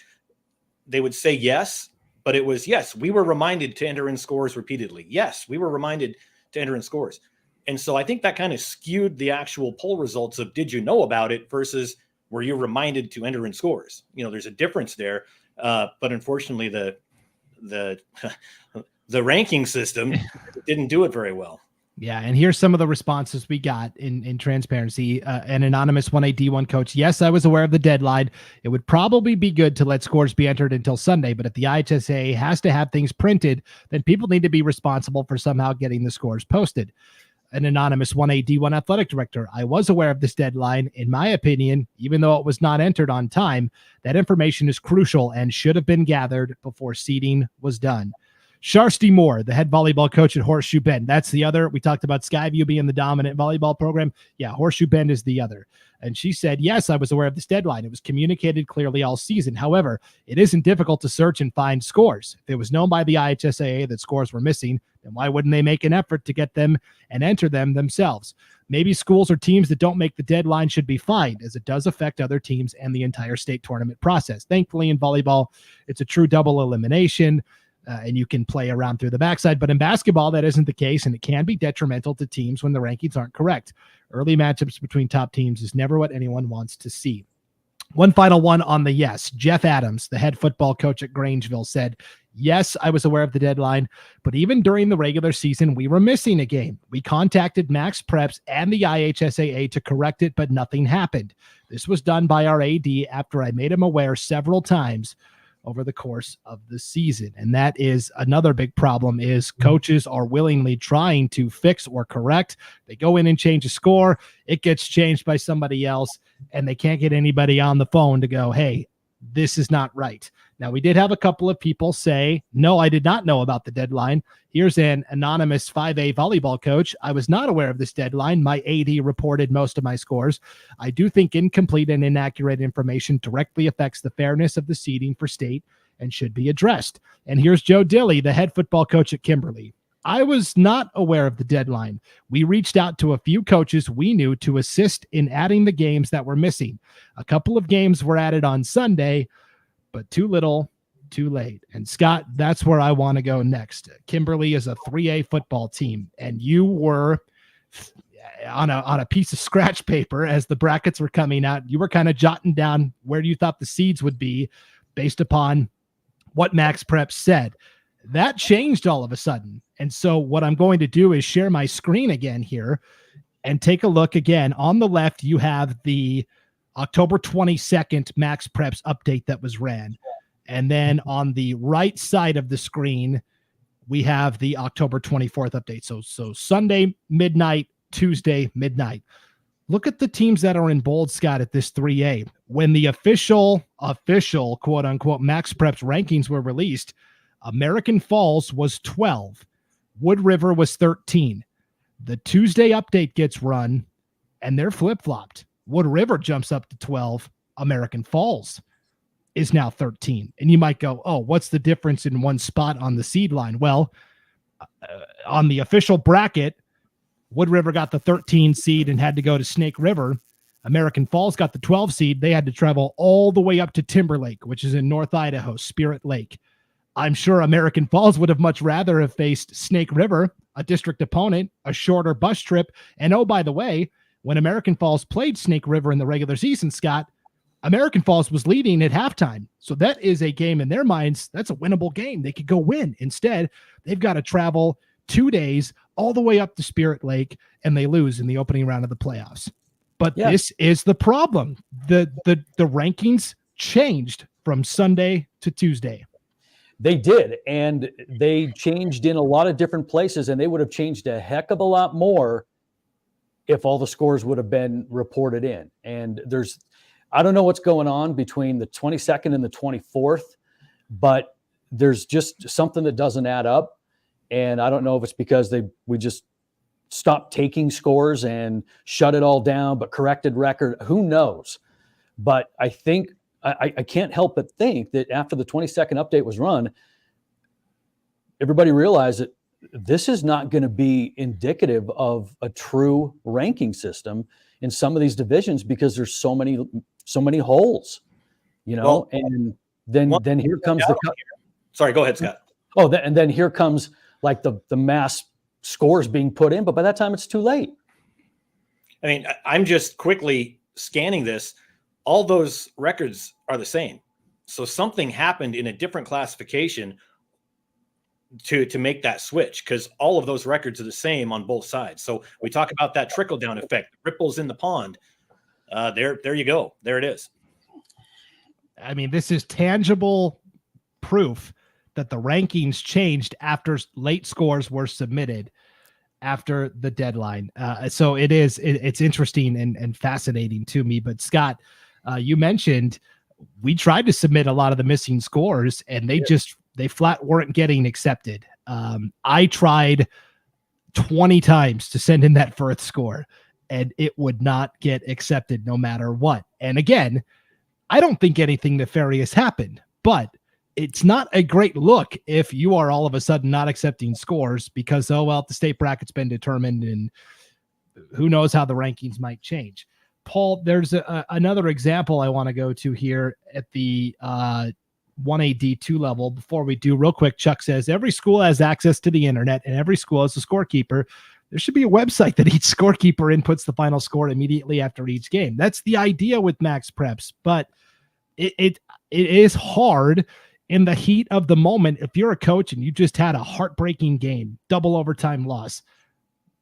they would say yes, but it was, yes, we were reminded to enter in scores repeatedly. Yes, we were reminded to enter in scores. And so I think that kind of skewed the actual poll results of, did you know about it versus were you reminded to enter in scores? There's a difference there. But unfortunately, the ranking system didn't do it very well. Yeah, and here's some of the responses we got in transparency. An anonymous 1A D1 coach, yes, I was aware of the deadline. It would probably be good to let scores be entered until Sunday, but if the IHSA has to have things printed, then people need to be responsible for somehow getting the scores posted. An anonymous 1A D1 athletic director, I was aware of this deadline. In my opinion, even though it was not entered on time, that information is crucial and should have been gathered before seeding was done. Sharsty Moore, the head volleyball coach at Horseshoe Bend. That's the other. We talked about Skyview being the dominant volleyball program. Yeah, Horseshoe Bend is the other. And she said, yes, I was aware of this deadline. It was communicated clearly all season. However, it isn't difficult to search and find scores. If it was known by the IHSAA that scores were missing, then why wouldn't they make an effort to get them and enter them themselves? Maybe schools or teams that don't make the deadline should be fined, as it does affect other teams and the entire state tournament process. Thankfully, in volleyball, it's a true double elimination. And you can play around through the backside. But in basketball, that isn't the case, and it can be detrimental to teams when the rankings aren't correct. Early matchups between top teams is never what anyone wants to see. One final one on the yes. Jeff Adams, the head football coach at Grangeville, said, yes, I was aware of the deadline, but even during the regular season, we were missing a game. We contacted MaxPreps and the IHSAA to correct it, but nothing happened. This was done by our AD after I made him aware several times. over the course of the season. And that is another big problem, is coaches are willingly trying to fix or correct. They go in and change a score. It gets changed by somebody else, and they can't get anybody on the phone to go, hey, this is not right. Now, we did have a couple of people say, no, I did not know about the deadline. Here's an anonymous 5A volleyball coach. I was not aware of this deadline. My AD reported most of my scores. I do think incomplete and inaccurate information directly affects the fairness of the seeding for state and should be addressed. And here's Joe Dilley, the head football coach at Kimberly. I was not aware of the deadline. We reached out to a few coaches we knew to assist in adding the games that were missing. A couple of games were added on Sunday, but too little, too late. And Scott, that's where I want to go next. Kimberly is a 3A football team, and you were on a piece of scratch paper as the brackets were coming out. You were kind of jotting down where you thought the seeds would be based upon what MaxPreps said. That changed all of a sudden. And so what I'm going to do is share my screen again here and take a look again. On the left, you have the October 22nd MaxPreps update that was ran. And then on the right side of the screen, we have the October 24th update. So Sunday midnight, Tuesday midnight. Look at the teams that are in bold, Scott, at this 3A. When the official quote unquote MaxPreps rankings were released, American Falls was 12. Wood River was 13. The Tuesday update gets run, and they're flip-flopped. Wood River jumps up to 12. American Falls is now 13. And you might go, oh, what's the difference in one spot on the seed line? Well, on the official bracket, Wood River got the 13 seed and had to go to Snake River. American Falls got the 12 seed. They had to travel all the way up to Timberlake, which is in North Idaho, Spirit Lake. I'm sure American Falls would have much rather have faced Snake River, a district opponent, a shorter bus trip. And oh, by the way, when American Falls played Snake River in the regular season, Scott, American Falls was leading at halftime. So that is a game in their minds. That's a winnable game. They could go win. Instead, they've got to travel 2 days all the way up to Spirit Lake, and they lose in the opening round of the playoffs. But This is the problem. The rankings changed from Sunday to Tuesday. They did, and they changed in a lot of different places, and they would have changed a heck of a lot more if all the scores would have been reported in. And I don't know what's going on between the 22nd and the 24th, but there's just something that doesn't add up. And I don't know if it's because we just stopped taking scores and shut it all down, but corrected record. Who knows? But I think I can't help but think that after the 22nd update was run, everybody realized that this is not going to be indicative of a true ranking system in some of these divisions because there's so many holes, you know. Well, and then here comes Sorry, go ahead, Scott. Oh, and then here comes like the mass scores being put in, but by that time it's too late. I mean, I'm just quickly scanning this. All those records are the same. So something happened in a different classification to make that switch, because all of those records are the same on both sides. So we talk about that trickle down effect, ripples in the pond. There you go. There it is. I mean, this is tangible proof that the rankings changed after late scores were submitted after the deadline. So it's interesting and fascinating to me. But Scott, you mentioned we tried to submit a lot of the missing scores, and they flat weren't getting accepted. I tried 20 times to send in that Firth score, and it would not get accepted no matter what. And again, I don't think anything nefarious happened, but it's not a great look if you are all of a sudden not accepting scores because, the state bracket's been determined and who knows how the rankings might change. Paul, there's another example I want to go to here at the 1A D2 level. Before we do, real quick, Chuck says, every school has access to the internet and every school has a scorekeeper. There should be a website that each scorekeeper inputs the final score immediately after each game. That's the idea with MaxPreps, but it is hard in the heat of the moment. If you're a coach and you just had a heartbreaking game, double overtime loss,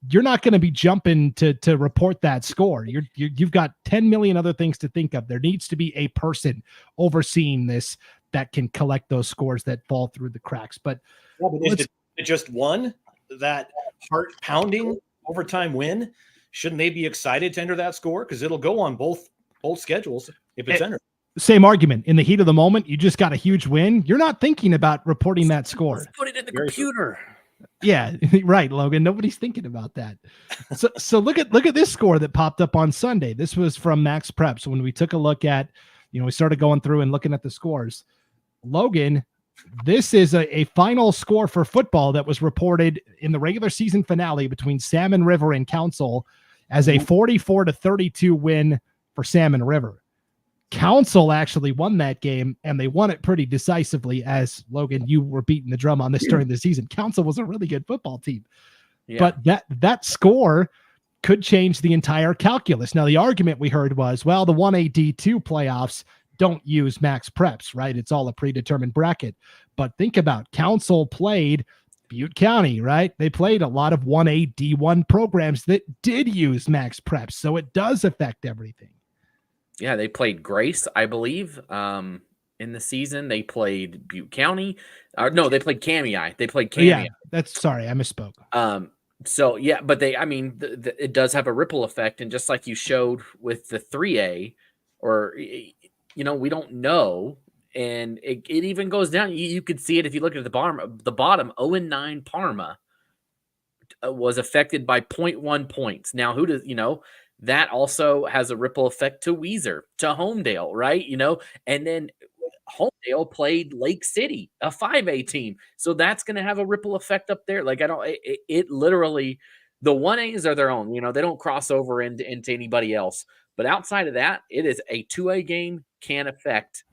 you're not going to be jumping to report that score. You've got 10 million other things to think of. There needs to be a person overseeing this that can collect those scores that fall through the cracks. But is it just one, that heart pounding overtime win? Shouldn't they be excited to enter that score? Because it'll go on both schedules if it's entered. Same argument. In the heat of the moment, you just got a huge win. You're not thinking about reporting that score. Let's put it in the computer. Yeah, right, Logan. Nobody's thinking about that. So look at this score that popped up on Sunday. This was from MaxPreps. When we took a look at, we started going through and looking at the scores. Logan, this is a final score for football that was reported in the regular season finale between Salmon River and Council as a 44-32 win for Salmon River. Council actually won that game, and they won it pretty decisively. As Logan, you were beating the drum on this during the season. Council was a really good football team, but that score could change the entire calculus. Now, the argument we heard was, well, the 1A D2 playoffs don't use MaxPreps, right? It's all a predetermined bracket. But think about Council played Butte County, right? They played a lot of 1A D1 programs that did use MaxPreps, so it does affect everything. Yeah, they played Grace, I believe, in the season. They played Butte County. No, they played Camii. They played Camii. Yeah, sorry, I misspoke. So, yeah, but it does have a ripple effect. And just like you showed with the 3A, or, we don't know. And it even goes down. You could see it if you look at the bottom 0-9 Parma was affected by 0.1 points. Now, who does, that also has a ripple effect to Weiser, to Homedale, right? And then Homedale played Lake City, a 5A team. So that's going to have a ripple effect up there. Like, it literally, the 1As are their own, they don't cross over into anybody else. But outside of that, it is a 2A game can affect.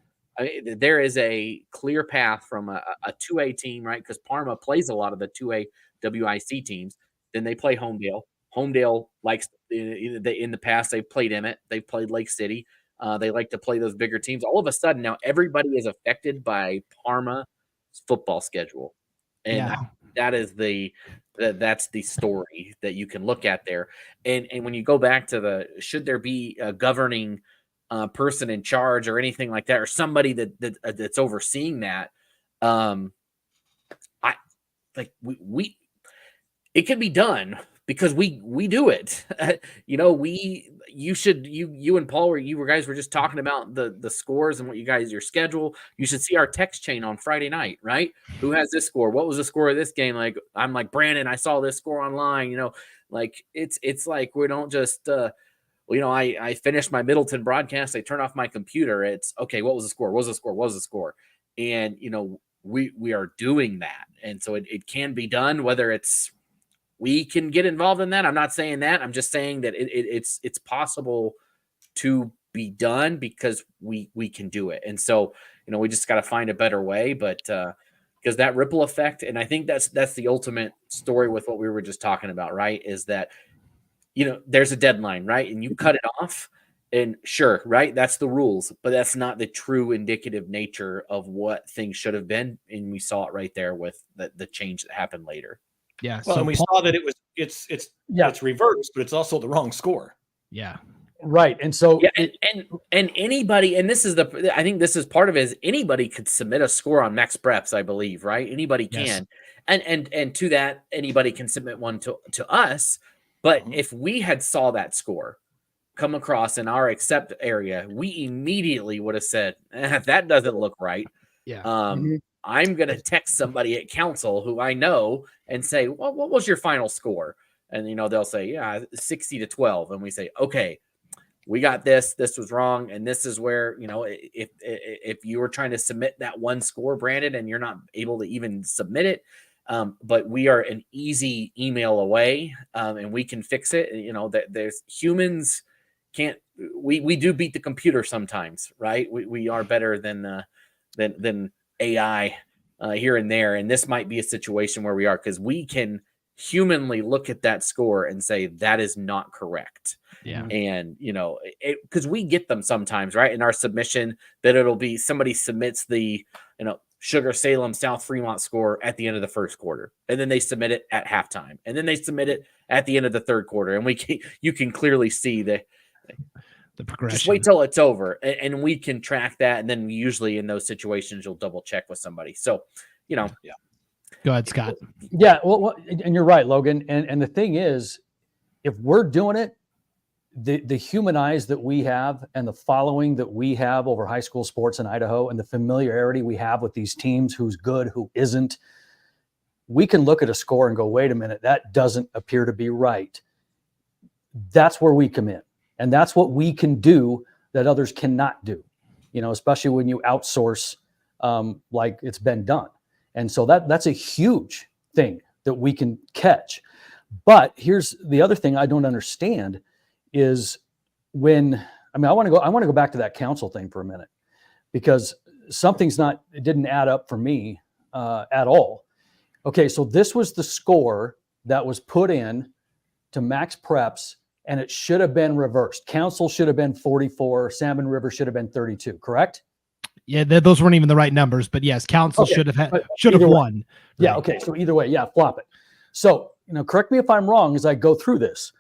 There is a clear path from a 2A team, right? Because Parma plays a lot of the 2A WIC teams. Then they play Homedale. Homedale likes, in the past, they've played Emmett. They've played Lake City. They like to play those bigger teams. All of a sudden, now everybody is affected by Parma's football schedule. And that is that's the story that you can look at there. And when you go back to should there be a governing person in charge or anything like that, or somebody that's overseeing that, it can be done because we do it. You and Paul guys were just talking about the scores and your schedule. You should see our text chain on Friday night, right? Who has this score? What was the score of this game? Like, I'm like, Brandon, I saw this score online, like it's like, we don't just, I finished my Middleton broadcast. I turn off my computer. It's okay. What was the score? What was the score? What was the score? And, we are doing that. And so it can be done, whether we can get involved in that. I'm not saying that. I'm just saying that it's possible to be done because we can do it. And so, we just got to find a better way, but because that ripple effect, and I think that's the ultimate story with what we were just talking about, right? Is that, there's a deadline, right? And you cut it off, and sure, right? That's the rules, but that's not the true indicative nature of what things should have been. And we saw it right there with the change that happened later. Yeah. Well, and we saw that it's reversed, but it's also the wrong score. Yeah. Right. And so and anybody, and I think this is part of it, is anybody could submit a score on MaxPreps, I believe, right? Anybody can. Yes. And to that, anybody can submit one to us. But if we had saw that score come across in our accept area, we immediately would have said, that doesn't look right. Yeah. I'm going to text somebody at Council who I know and say, well, what was your final score? And, they'll say, 60-12. And we say, okay, we got this. This was wrong. And this is where, if you were trying to submit that one score, Brandon, and you're not able to even submit it, but we are an easy email away, and we can fix it. That there's humans we do beat the computer sometimes, right? We are better than AI here and there. And this might be a situation where we are, because we can humanly look at that score and say, that is not correct. Yeah. And, because we get them sometimes, right? In our submission, that it'll be somebody submits the, Sugar Salem South Fremont score at the end of the first quarter. And then they submit it at halftime. And then they submit it at the end of the third quarter. And you can clearly see that. The progression. Just wait till it's over, and we can track that. And then usually in those situations, you'll double check with somebody. So, Yeah. Go ahead, Scott. Yeah, well, and you're right, Logan. And the thing is, if we're doing it, the human eyes that we have and the following that we have over high school sports in Idaho and the familiarity we have with these teams, who's good, who isn't, we can look at a score and go, wait a minute, that doesn't appear to be right. That's where we come in. And that's what we can do that others cannot do, especially when you outsource like it's been done. And so that's a huge thing that we can catch. But here's the other thing I don't understand is I want to go back to that council thing for a minute, because it didn't add up for me at all. Okay, so this was the score that was put in to MaxPreps, and it should have been reversed. Council should have been 44, Salmon River should have been 32, correct? Yeah, those weren't even the right numbers, but yes, Council should have won. Yeah, okay, so either way, flop it. So, correct me if I'm wrong as I go through this.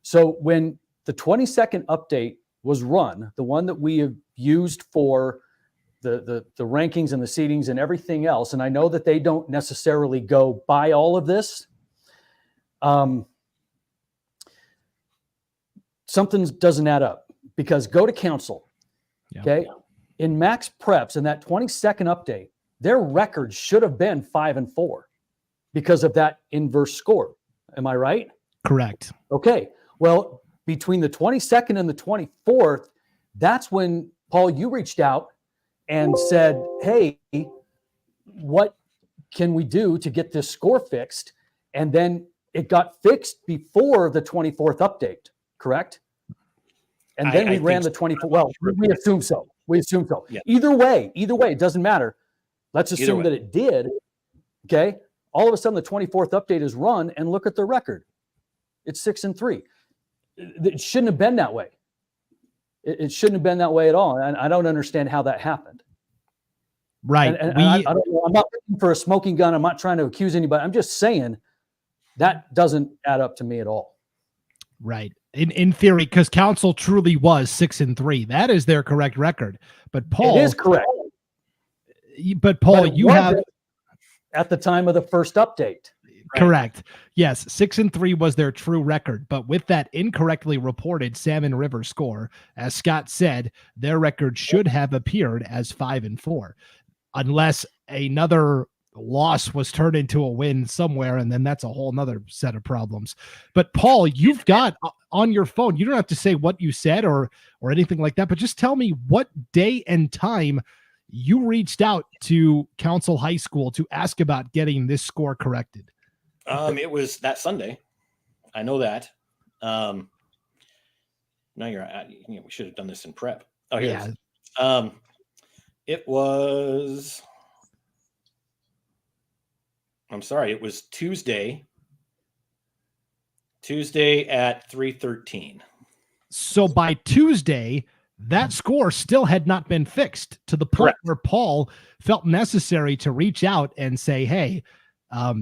So when the 20-second update was run, the one that we have used for the rankings and the seedings and everything else, and I know that they don't necessarily go by all of this, something doesn't add up, because go to Council, okay? In MaxPreps, in that 20-second update, their record should have been 5-4 because of that inverse score. Am I right? Correct. Okay. Well, between the 22nd and the 24th, that's when, Paul, you reached out and said, hey, what can we do to get this score fixed? And then it got fixed before the 24th update, correct? And then we ran the 24th. Well, we assume so. Yeah. Either way, it doesn't matter. Let's assume that it did. Okay. All of a sudden, the 24th update is run, and look at the record. It's 6-3. It shouldn't have been that way. It shouldn't have been that way at all. And I don't understand how that happened. Right. And I don't know. I'm not looking for a smoking gun. I'm not trying to accuse anybody. I'm just saying that doesn't add up to me at all. Right. In theory, because Council truly was 6-3. That is their correct record. But Paul, it is correct. But Paul, you have at the time of the first update. Correct. Yes, 6-3 was their true record, but with that incorrectly reported Salmon River score, as Scott said, their record should have appeared as 5-4, unless another loss was turned into a win somewhere, and then that's a whole nother set of problems. But Paul, you've got on your phone, you don't have to say what you said or anything like that, but just tell me what day and time you reached out to Council High School to ask about getting this score corrected. It was that Sunday. I know that. Now you're at, we should have done this in prep. Oh, here. Yeah. It was, I'm sorry. It was Tuesday at 3:13. So by Tuesday, that score still had not been fixed to the point where Paul felt necessary to reach out and say, hey,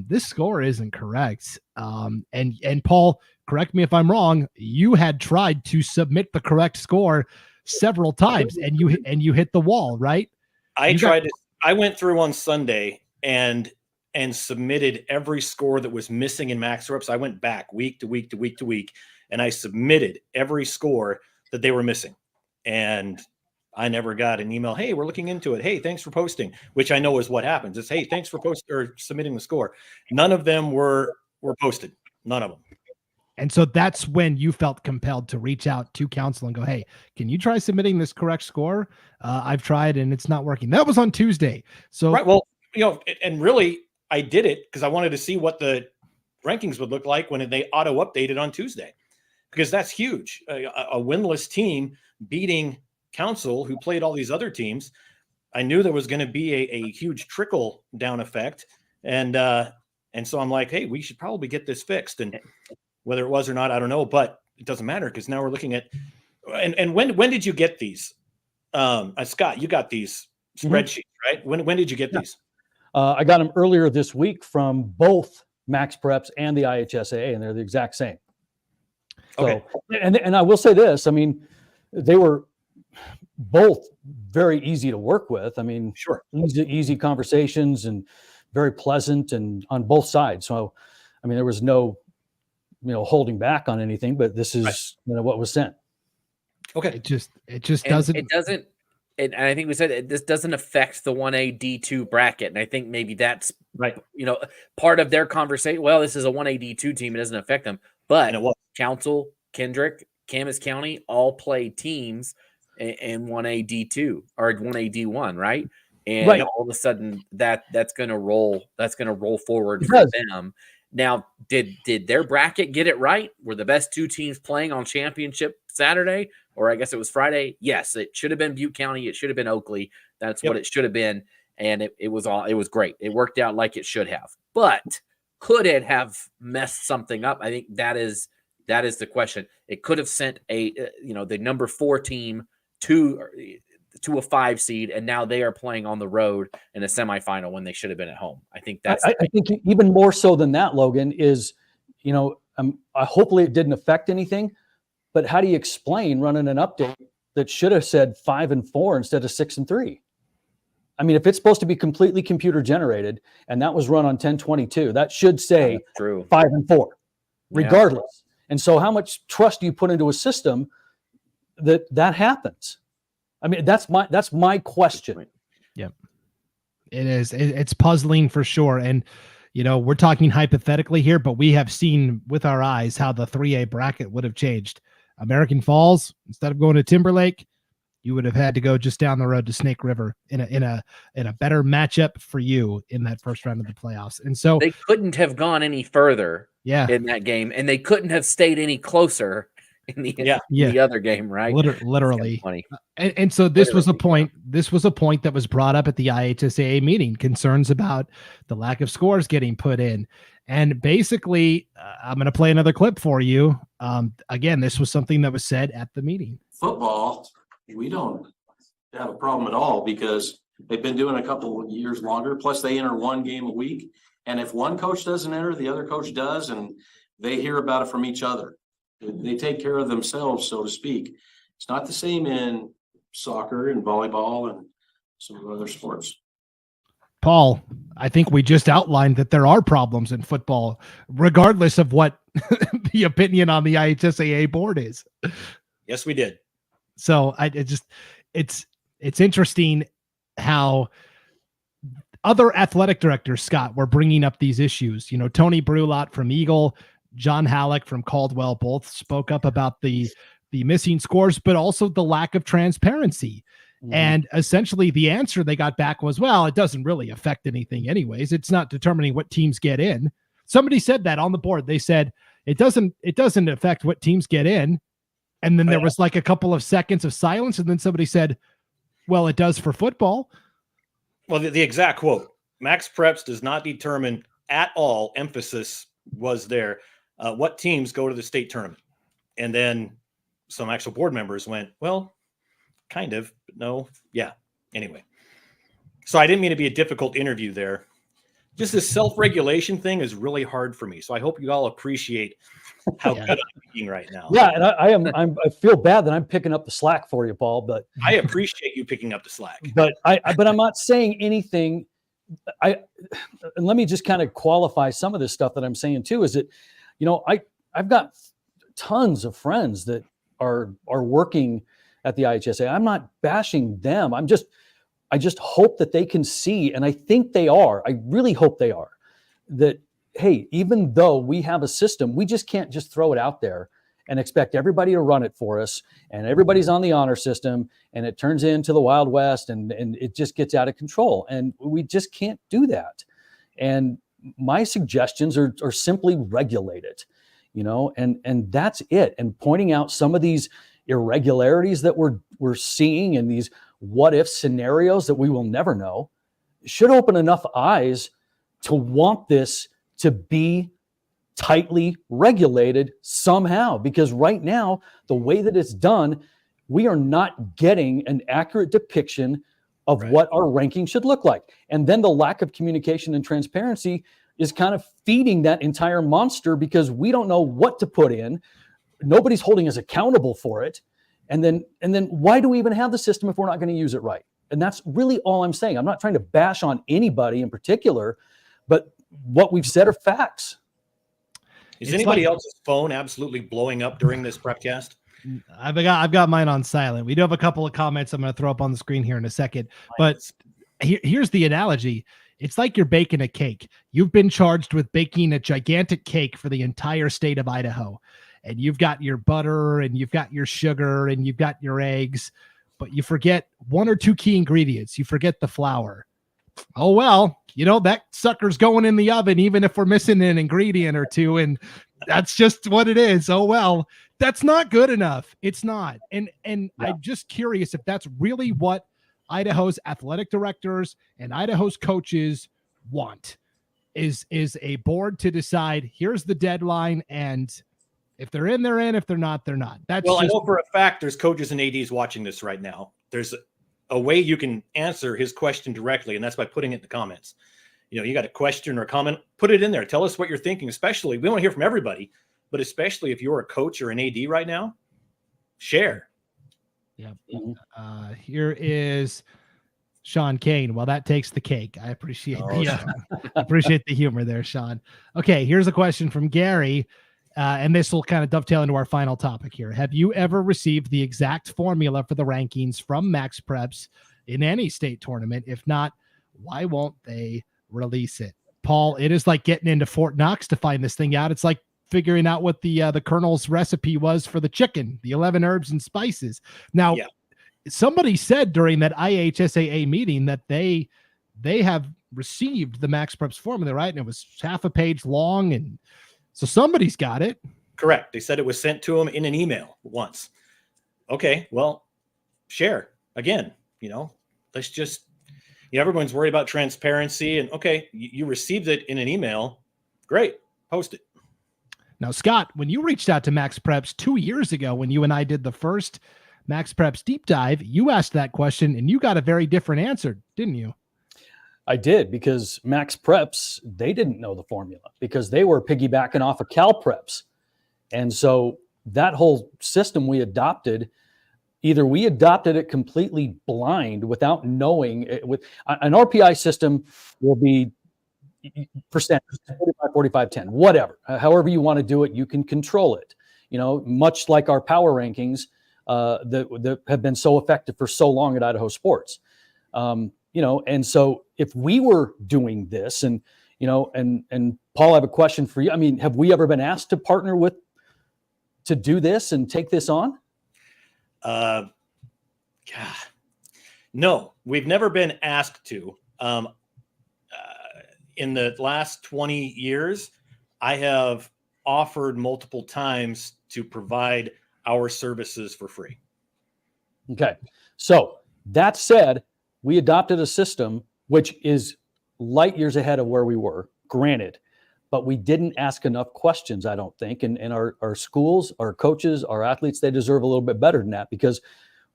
this score isn't correct. And Paul, correct me if I'm wrong, you had tried to submit the correct score several times and you hit the wall, right? I went through on Sunday and submitted every score that was missing in MaxPreps. I went back week to week to week to week, and I submitted every score that they were missing. And I never got an email, hey, we're looking into it. Hey, thanks for posting, which I know is what happens. It's, hey, thanks for posting or submitting the score. None of them were posted. None of them. And so that's when you felt compelled to reach out to Council and go, hey, can you try submitting this correct score? I've tried and it's not working. That was on Tuesday. So, right. Well, and really I did it because I wanted to see what the rankings would look like when they auto updated on Tuesday, because that's huge. A winless team beating Council, who played all these other teams. I knew there was going to be a huge trickle down effect. And so I'm like, hey, we should probably get this fixed. And whether it was or not, I don't know, but it doesn't matter because now we're looking at, and when did you get these? Scott, you got these spreadsheets, right? When did you get these? I got them earlier this week from both MaxPreps and the IHSAA, and they're the exact same. So, okay. And I will say this, I mean, they were both very easy to work with. I mean, Sure. easy conversations and very pleasant and on both sides. So, I mean, there was no, holding back on anything, but this is, what was sent. Okay. It just And doesn't. It doesn't. And I think we said this doesn't affect the 1A D2 bracket, and I think maybe that's Right. part of their conversation. Well, this is a 1A D2 team; it doesn't affect them. But And it was. Council, Kendrick, Camas County all play teams in 1A D2 or 1A D1, right? And all of a sudden that's going to roll. That's going to roll forward for them. Now, did their bracket get it right? Were the best two teams playing on championship Saturday? Or I guess it was Friday. Yes, it should have been Butte County. It should have been Oakley. That's what it should have been. And it was great. It worked out like it should have. But could it have messed something up? I think that is the question. It could have sent the number 4 team to a 5 seed, and now they are playing on the road in a semifinal when they should have been at home. I think that's. I think even more so than that, Logan, is hopefully it didn't affect anything. But how do you explain running an update that should have said 5-4 instead of 6-3? I mean, if it's supposed to be completely computer generated and that was run on 10/22, that should say 5-4, regardless. And so, how much trust do you put into a system that happens? I mean, that's my question. Yep, it is. It's puzzling for sure. And we're talking hypothetically here, but we have seen with our eyes how the 3A bracket would have changed. American Falls, instead of going to Timberlake, you would have had to go just down the road to Snake River in a better matchup for you in that first round of the playoffs. And so they couldn't have gone any further in that game, and they couldn't have stayed any closer in the other game, right? Literally. Funny. And so this was a point that was brought up at the IHSAA meeting, concerns about the lack of scores getting put in. And basically, I'm going to play another clip for you. Again, this was something that was said at the meeting. Football, we don't have a problem at all because they've been doing a couple of years longer. Plus, they enter one game a week. And if one coach doesn't enter, the other coach does, and they hear about it from each other. They take care of themselves, so to speak. It's not the same in soccer and volleyball and some other sports. Paul, I think we just outlined that there are problems in football, regardless of what the opinion on the IHSAA board is. Yes, we did. So it's interesting how other athletic directors, Scott, were bringing up these issues. Tony Brulot from Eagle, John Halleck from Caldwell, both spoke up about the missing scores, but also the lack of transparency. Mm-hmm. And essentially the answer they got back was, well, it doesn't really affect anything anyways. It's not determining what teams get in. Somebody said that on the board. They said it doesn't affect what teams get in. And then there was like a couple of seconds of silence. And then somebody said, well, it does for football. Well, the exact quote, MaxPreps does not determine at all, emphasis was there, what teams go to the state tournament. And then some actual board members went, well, kind of, but no. Yeah. Anyway. So I didn't mean to be a difficult interview there. Just this self-regulation thing is really hard for me. So I hope you all appreciate how good I'm being right now. Yeah. And I feel bad that I'm picking up the slack for you, Paul, but I appreciate you picking up the slack. But I'm not saying anything. And let me just kind of qualify some of this stuff that I'm saying too, is that, I've got tons of friends that are working at the IHSA. I'm not bashing them. I just hope that they can see, and I think they are. I really hope they are, that, hey, even though we have a system, we just can't just throw it out there and expect everybody to run it for us, and everybody's on the honor system, and it turns into the Wild West, and it just gets out of control. And we just can't do that. And my suggestions are simply regulate it, and that's it. And pointing out some of these irregularities that we're seeing in these what if scenarios that we will never know should open enough eyes to want this to be tightly regulated somehow, because right now, the way that it's done, we are not getting an accurate depiction of what our ranking should look like. And then the lack of communication and transparency is kind of feeding that entire monster, because we don't know what to put in. Nobody's holding us accountable for it. And then why do we even have the system if we're not going to use it right? And that's really all I'm saying. I'm not trying to bash on anybody in particular, but what we've said are facts. Is anybody else's phone absolutely blowing up during this prepcast? I've got mine on silent. We do have a couple of comments I'm going to throw up on the screen here in a second. But here's the analogy. It's like you're baking a cake. You've been charged with baking a gigantic cake for the entire state of Idaho. And you've got your butter and you've got your sugar and you've got your eggs, but you forget one or two key ingredients. You forget the flour. Oh, well, that sucker's going in the oven, even if we're missing an ingredient or two. And that's just what it is. Oh, well, that's not good enough. It's not. And I'm just curious if that's really what Idaho's athletic directors and Idaho's coaches want is a board to decide, here's the deadline. And if they're in, they're in. If they're not, they're not. I know for a fact there's coaches and ADs watching this right now. There's a way you can answer his question directly, and that's by putting it in the comments. You got a question or a comment, put it in there. Tell us what you're thinking, especially, we want to hear from everybody, but especially if you're a coach or an AD right now, share. Yeah. Here is Sean Kane. Well, that takes the cake. I appreciate appreciate the humor there, Sean. Okay, here's a question from Gary. And this will kind of dovetail into our final topic here. Have you ever received the exact formula for the rankings from MaxPreps in any state tournament? If not, why won't they release it? Paul, it is like getting into Fort Knox to find this thing out. It's like figuring out what the Colonel's recipe was for the chicken, the 11 herbs and spices. Now, somebody said during that IHSAA meeting that they have received the MaxPreps formula, right? And it was half a page long, and so somebody's got it. Correct. They said it was sent to them in an email once. Okay, well, share again. Let's just, everyone's worried about transparency, and okay, you received it in an email. Great, post it. Now, Scott, when you reached out to MaxPreps 2 years ago, when you and I did the first MaxPreps deep dive, you asked that question and you got a very different answer, didn't you? I did, because MaxPreps, they didn't know the formula because they were piggybacking off of CalPreps. And so that whole system we adopted, either we adopted it completely blind without knowing it. With an RPI system will be percent 45, 45, 10, whatever, however you want to do it, you can control it, much like our power rankings that have been so effective for so long at Idaho Sports. And so if we were doing this and Paul, I have a question for you. I mean, have we ever been asked to partner to do this and take this on? No, we've never been asked to. In the last 20 years, I have offered multiple times to provide our services for free. Okay. So that said, we adopted a system which is light years ahead of where we were, granted, but we didn't ask enough questions, I don't think. And our schools, our coaches, our athletes, they deserve a little bit better than that, because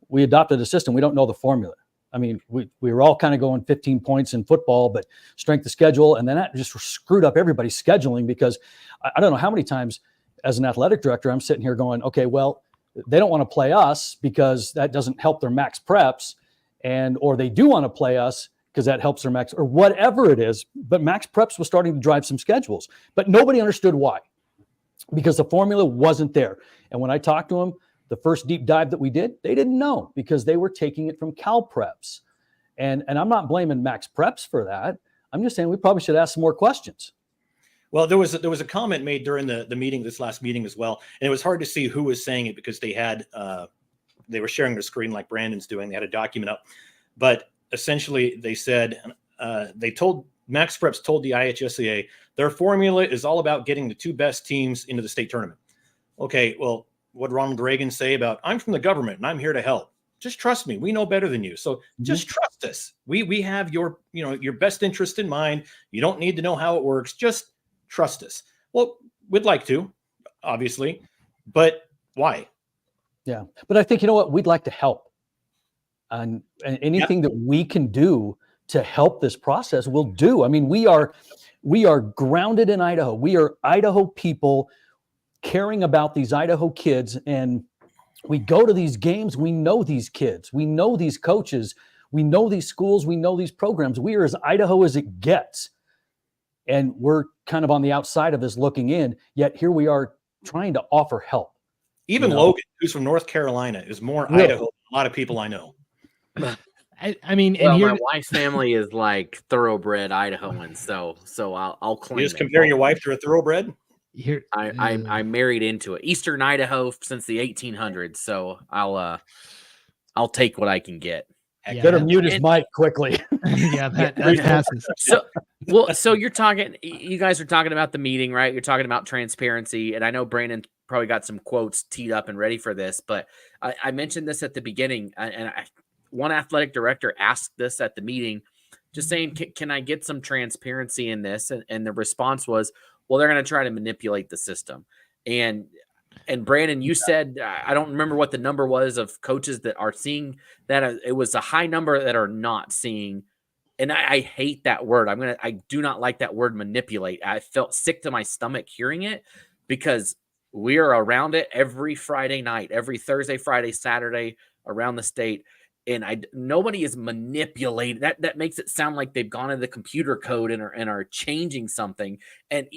we adopted a system. We don't know the formula. I mean, we were all kind of going 15 points in football, but strength of schedule. And then that just screwed up everybody's scheduling, because I don't know how many times as an athletic director, I'm sitting here going, okay, well, they don't want to play us because that doesn't help their MaxPreps, or they do want to play us because that helps their max, or whatever it is. But MaxPreps was starting to drive some schedules, but nobody understood why, because the formula wasn't there. And when I talked to them, the first deep dive that we did, they didn't know, because they were taking it from CalPreps. And I'm not blaming MaxPreps for that. I'm just saying we probably should ask some more questions. Well, there was a comment made during the meeting, this last meeting as well. And it was hard to see who was saying it, because they had, they were sharing their screen like Brandon's doing. They had a document up, but essentially they said, MaxPreps told the IHSAA their formula is all about getting the two best teams into the state tournament. Okay, well, what Ronald Reagan say about, I'm from the government and I'm here to help. Just trust me. We know better than you. So just trust us. We have your best interest in mind. You don't need to know how it works. Just trust us. Well, we'd like to, obviously, but why? Yeah. But I think, you know what, we'd like to help, and anything that we can do to help this process, we'll do. I mean, we are grounded in Idaho. We are Idaho people caring about these Idaho kids, and We go to these games. We know these kids. We know these coaches. We know these schools. We know these programs. We are as Idaho as it gets. And we're kind of on the outside of this looking in, yet here we are trying to offer help. Even Logan, who's from North Carolina, is more Idaho than a lot of people I know. I mean, well, and here, my wife's family is like thoroughbred Idahoans, so I'll claim. You just comparing your wife to a thoroughbred? here, I'm married into it. Eastern Idaho since the 1800s, so I'll take what I can get. Yeah, Better mute his mic quickly. Yeah, that passes. So you guys are talking about the meeting, right? You're talking about transparency, and I know Brandon probably got some quotes teed up and ready for this, but I mentioned this at the beginning, and one athletic director asked this at the meeting, just saying, can I get some transparency in this? And the response was, well, they're going to try to manipulate the system. And Brandon, you said, I don't remember what the number was of coaches that are seeing that. It was a high number that are not seeing. And I hate that word. I do not like that word manipulate. I felt sick to my stomach hearing it because we are around it every Friday night, every Thursday, Friday, Saturday around the state. And nobody is manipulating. That makes it sound like they've gone into the computer code and are changing something. And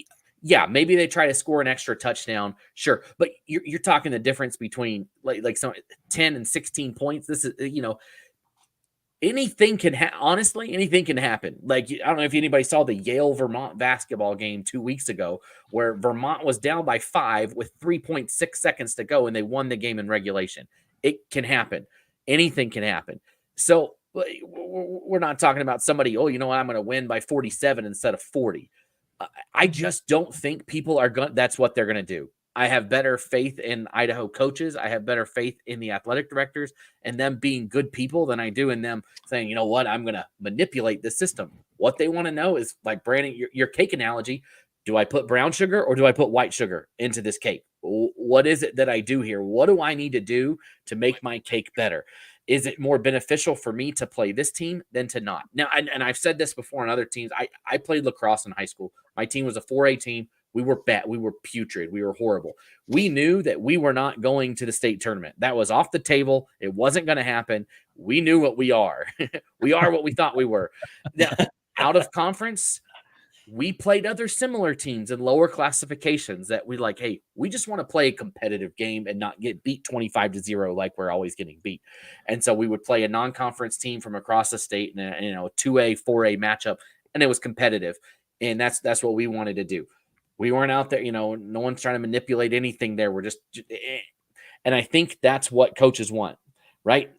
yeah, maybe they try to score an extra touchdown. Sure. But you're talking the difference between like some 10 and 16 points. This is, anything can honestly, anything can happen. Like, I don't know if anybody saw the Yale Vermont basketball game 2 weeks ago, where Vermont was down by 5 with 3.6 seconds to go, and they won the game in regulation. It can happen. Anything can happen. So we're not talking about somebody, I'm going to win by 47 instead of 40. I just don't think people are going. That's what they're going to do. I have better faith in Idaho coaches. I have better faith in the athletic directors and them being good people than I do in them saying, you know what, I'm going to manipulate the system. What they want to know is, like Brandon, your cake analogy. Do I put brown sugar or do I put white sugar into this cake? What is it that I do here? What do I need to do to make my cake better? Is it more beneficial for me to play this team than to not? Now, and I've said this before on other teams. I played lacrosse in high school. My team was a 4A team. We were bad. We were putrid. We were horrible. We knew that we were not going to the state tournament. That was off the table. It wasn't going to happen. We knew what we are. We are what we thought we were. Now, out of conference, we played other similar teams in lower classifications that we like, hey, we just want to play a competitive game and not get beat 25-0 like we're always getting beat. And so we would play a non-conference team from across the state in a 2A, 4A matchup, and it was competitive. And that's what we wanted to do. We weren't out there, no one's trying to manipulate anything there. We're just and I think that's what coaches want, right?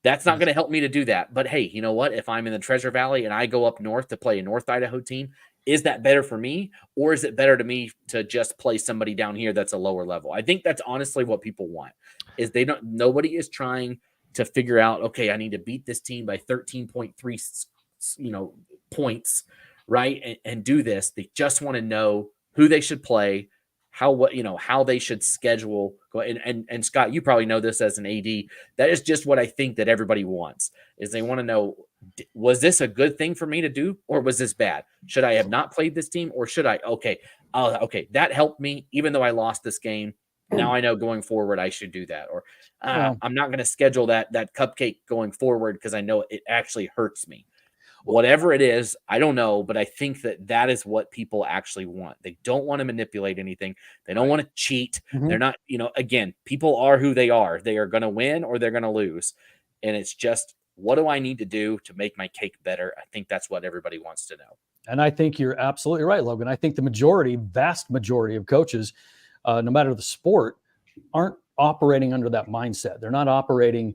That's not going to help me to do that. But hey, you know what? If I'm in the Treasure Valley and I go up north to play a North Idaho team, is that better for me? Or is it better to me to just play somebody down here that's a lower level? I think that's honestly what people want, is nobody is trying to figure out, okay, I need to beat this team by 13.3, points, right? And do this. They just want to know who they should play, how they should schedule. And Scott, you probably know this as an AD. That is just what I think that everybody wants, is they want to know, was this a good thing for me to do, or was this bad? Should I have not played this team, or should I? Okay, that helped me, even though I lost this game. Now I know going forward I should do that, or I'm not going to schedule that cupcake going forward because I know it actually hurts me. Whatever it is, I don't know, but I think that is what people actually want. They don't want to manipulate anything. They don't want to cheat. Mm-hmm. They're not, again, people are who they are. They are going to win or they're going to lose. And it's just, what do I need to do to make my cake better? I think that's what everybody wants to know. And I think you're absolutely right, Logan. I think the vast majority of coaches, no matter the sport, aren't operating under that mindset. They're not operating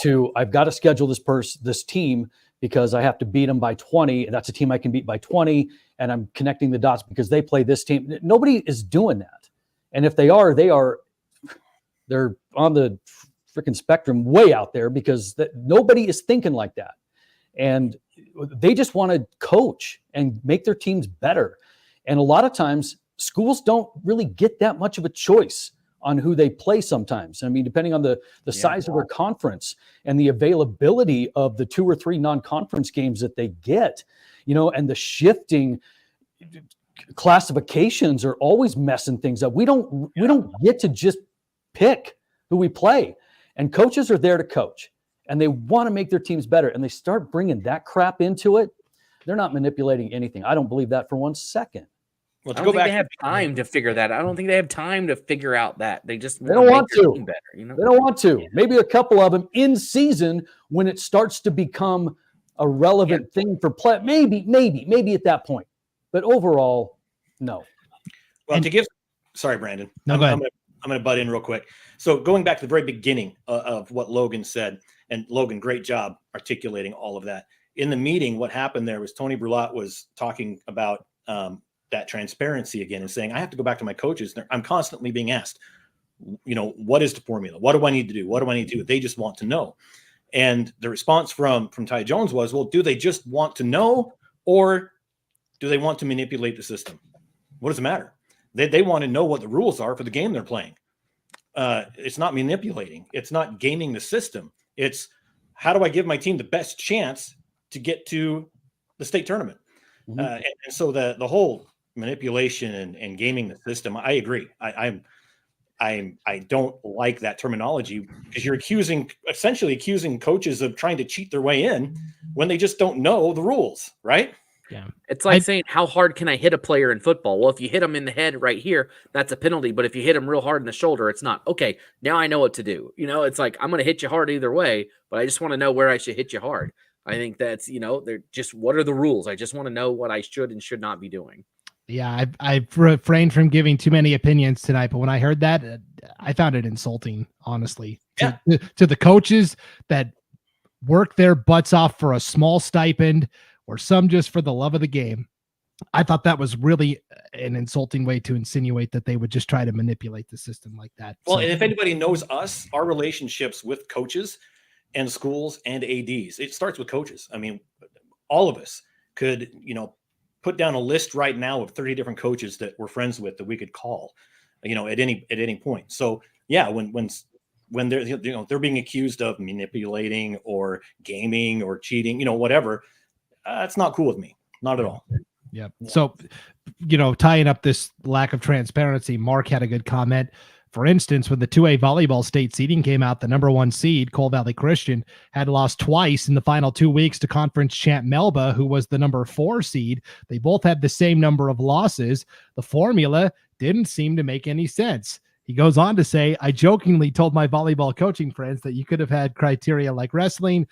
to, I've got to schedule this team because I have to beat them by 20. That's a team I can beat by 20. And I'm connecting the dots because they play this team. Nobody is doing that. And if they are, they're on the freaking spectrum way out there, because nobody is thinking like that. And they just want to coach and make their teams better. And a lot of times schools don't really get that much of a choice on who they play sometimes. I mean, depending on the size of their conference and the availability of the 2 or 3 non-conference games that they get, and the shifting classifications are always messing things up. We don't get to just pick who we play. And coaches are there to coach, and they want to make their teams better. And they start bringing that crap into it. They're not manipulating anything. I don't believe that for 1 second. Well, I don't think they have time to figure that out. I don't think they have time to figure out that. They just don't want to. Better, you know? They don't want to. Maybe a couple of them in season when it starts to become a relevant thing for play. Maybe at that point. But overall, no. Well, sorry, Brandon. No, go ahead. I'm going to butt in real quick. So going back to the very beginning of what Logan said, and Logan, great job articulating all of that. In the meeting, what happened there was Tony Brulat was talking about that transparency again and saying, I have to go back to my coaches. I'm constantly being asked, what is the formula? What do I need to do? What do I need to do? They just want to know. And the response from Ty Jones was, well, do they just want to know, or do they want to manipulate the system? What does it matter? They want to know what the rules are for the game they're playing. It's not manipulating. It's not gaming the system. It's how do I give my team the best chance to get to the state tournament? Mm-hmm. And so the whole manipulation and gaming the system, I agree. I don't like that terminology, because you're essentially accusing coaches of trying to cheat their way in when they just don't know the rules, right? Yeah. It's like saying, how hard can I hit a player in football? Well, if you hit them in the head right here, that's a penalty. But if you hit them real hard in the shoulder, it's not. Okay, now I know what to do. It's like, I'm going to hit you hard either way, but I just want to know where I should hit you hard. I think that's, they're just, what are the rules? I just want to know what I should and should not be doing. Yeah, I've refrained from giving too many opinions tonight, but when I heard that, I found it insulting, honestly, to the coaches that work their butts off for a small stipend, or some just for the love of the game. I thought that was really an insulting way to insinuate that they would just try to manipulate the system like that. Well, and if anybody knows us, our relationships with coaches and schools and ADs, it starts with coaches. I mean, all of us could, put down a list right now of 30 different coaches that we're friends with that we could call, at any point. So yeah, when they're, they're being accused of manipulating or gaming or cheating, whatever, it's not cool with me. Not at all. Yeah. So, tying up this lack of transparency, Mark had a good comment. For instance, when the 2A volleyball state seeding came out, the number 1 seed, Coal Valley Christian, had lost twice in the final 2 weeks to conference champ Melba, who was the number 4 seed. They both had the same number of losses. The formula didn't seem to make any sense. He goes on to say, I jokingly told my volleyball coaching friends that you could have had criteria like wrestling,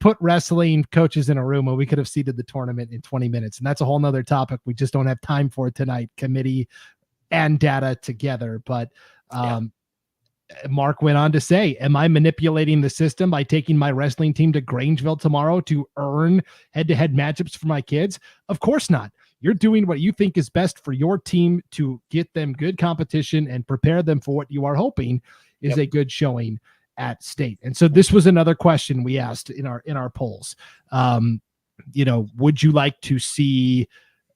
put wrestling coaches in a room, and we could have seeded the tournament in 20 minutes. And that's a whole nother topic we just don't have time for tonight, committee and data together. But Mark went on to say, am I manipulating the system by taking my wrestling team to Grangeville tomorrow to earn head-to-head matchups for my kids? Of course not. You're doing what you think is best for your team to get them good competition and prepare them for what you are hoping is a good showing at state. And so this was another question we asked in our polls. Would you like to see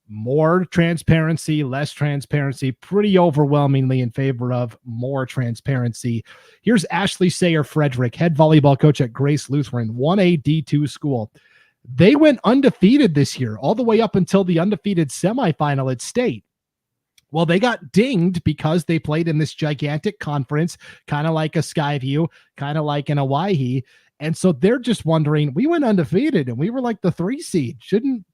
more transparency, less transparency? Pretty overwhelmingly in favor of more transparency. Here's Ashley Sayer-Frederick, head volleyball coach at Grace Lutheran, 1A D2 school. They went undefeated this year, all the way up until the undefeated semifinal at state. Well, they got dinged because they played in this gigantic conference, kind of like a Skyview, kind of like an Hawaii. And so they're just wondering, we went undefeated and we were like the 3 seed. Shouldn't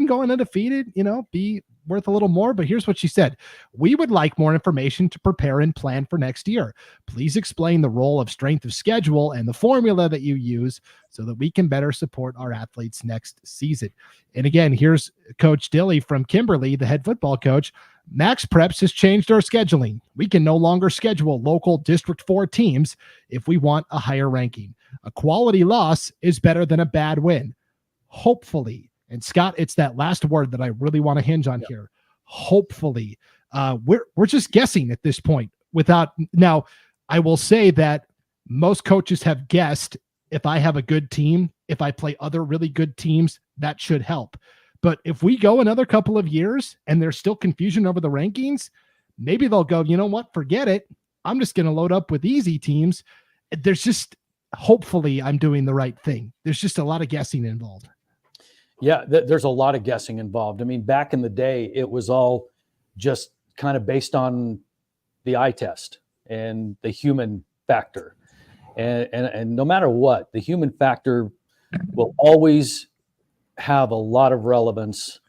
going undefeated, be worth a little more? But here's what she said. We would like more information to prepare and plan for next year. Please explain the role of strength of schedule and the formula that you use so that we can better support our athletes next season. And again, here's Coach Dilly from Kimberly, the head football coach. MaxPreps has changed our scheduling. We can no longer schedule local District 4 teams if we want a higher ranking. A quality loss is better than a bad win. Hopefully. And Scott, it's that last word that I really want to hinge on here. Hopefully. We're just guessing at this point now, I will say that most coaches have guessed if I have a good team, if I play other really good teams, that should help. But if we go another couple of years and there's still confusion over the rankings, maybe they'll go, you know what, forget it. I'm just going to load up with easy teams. There's just, hopefully I'm doing the right thing. There's just a lot of guessing involved. Yeah, there's a lot of guessing involved. I mean, back in the day, it was all just kind of based on the eye test and the human factor. And no matter what, the human factor will always have a lot of relevance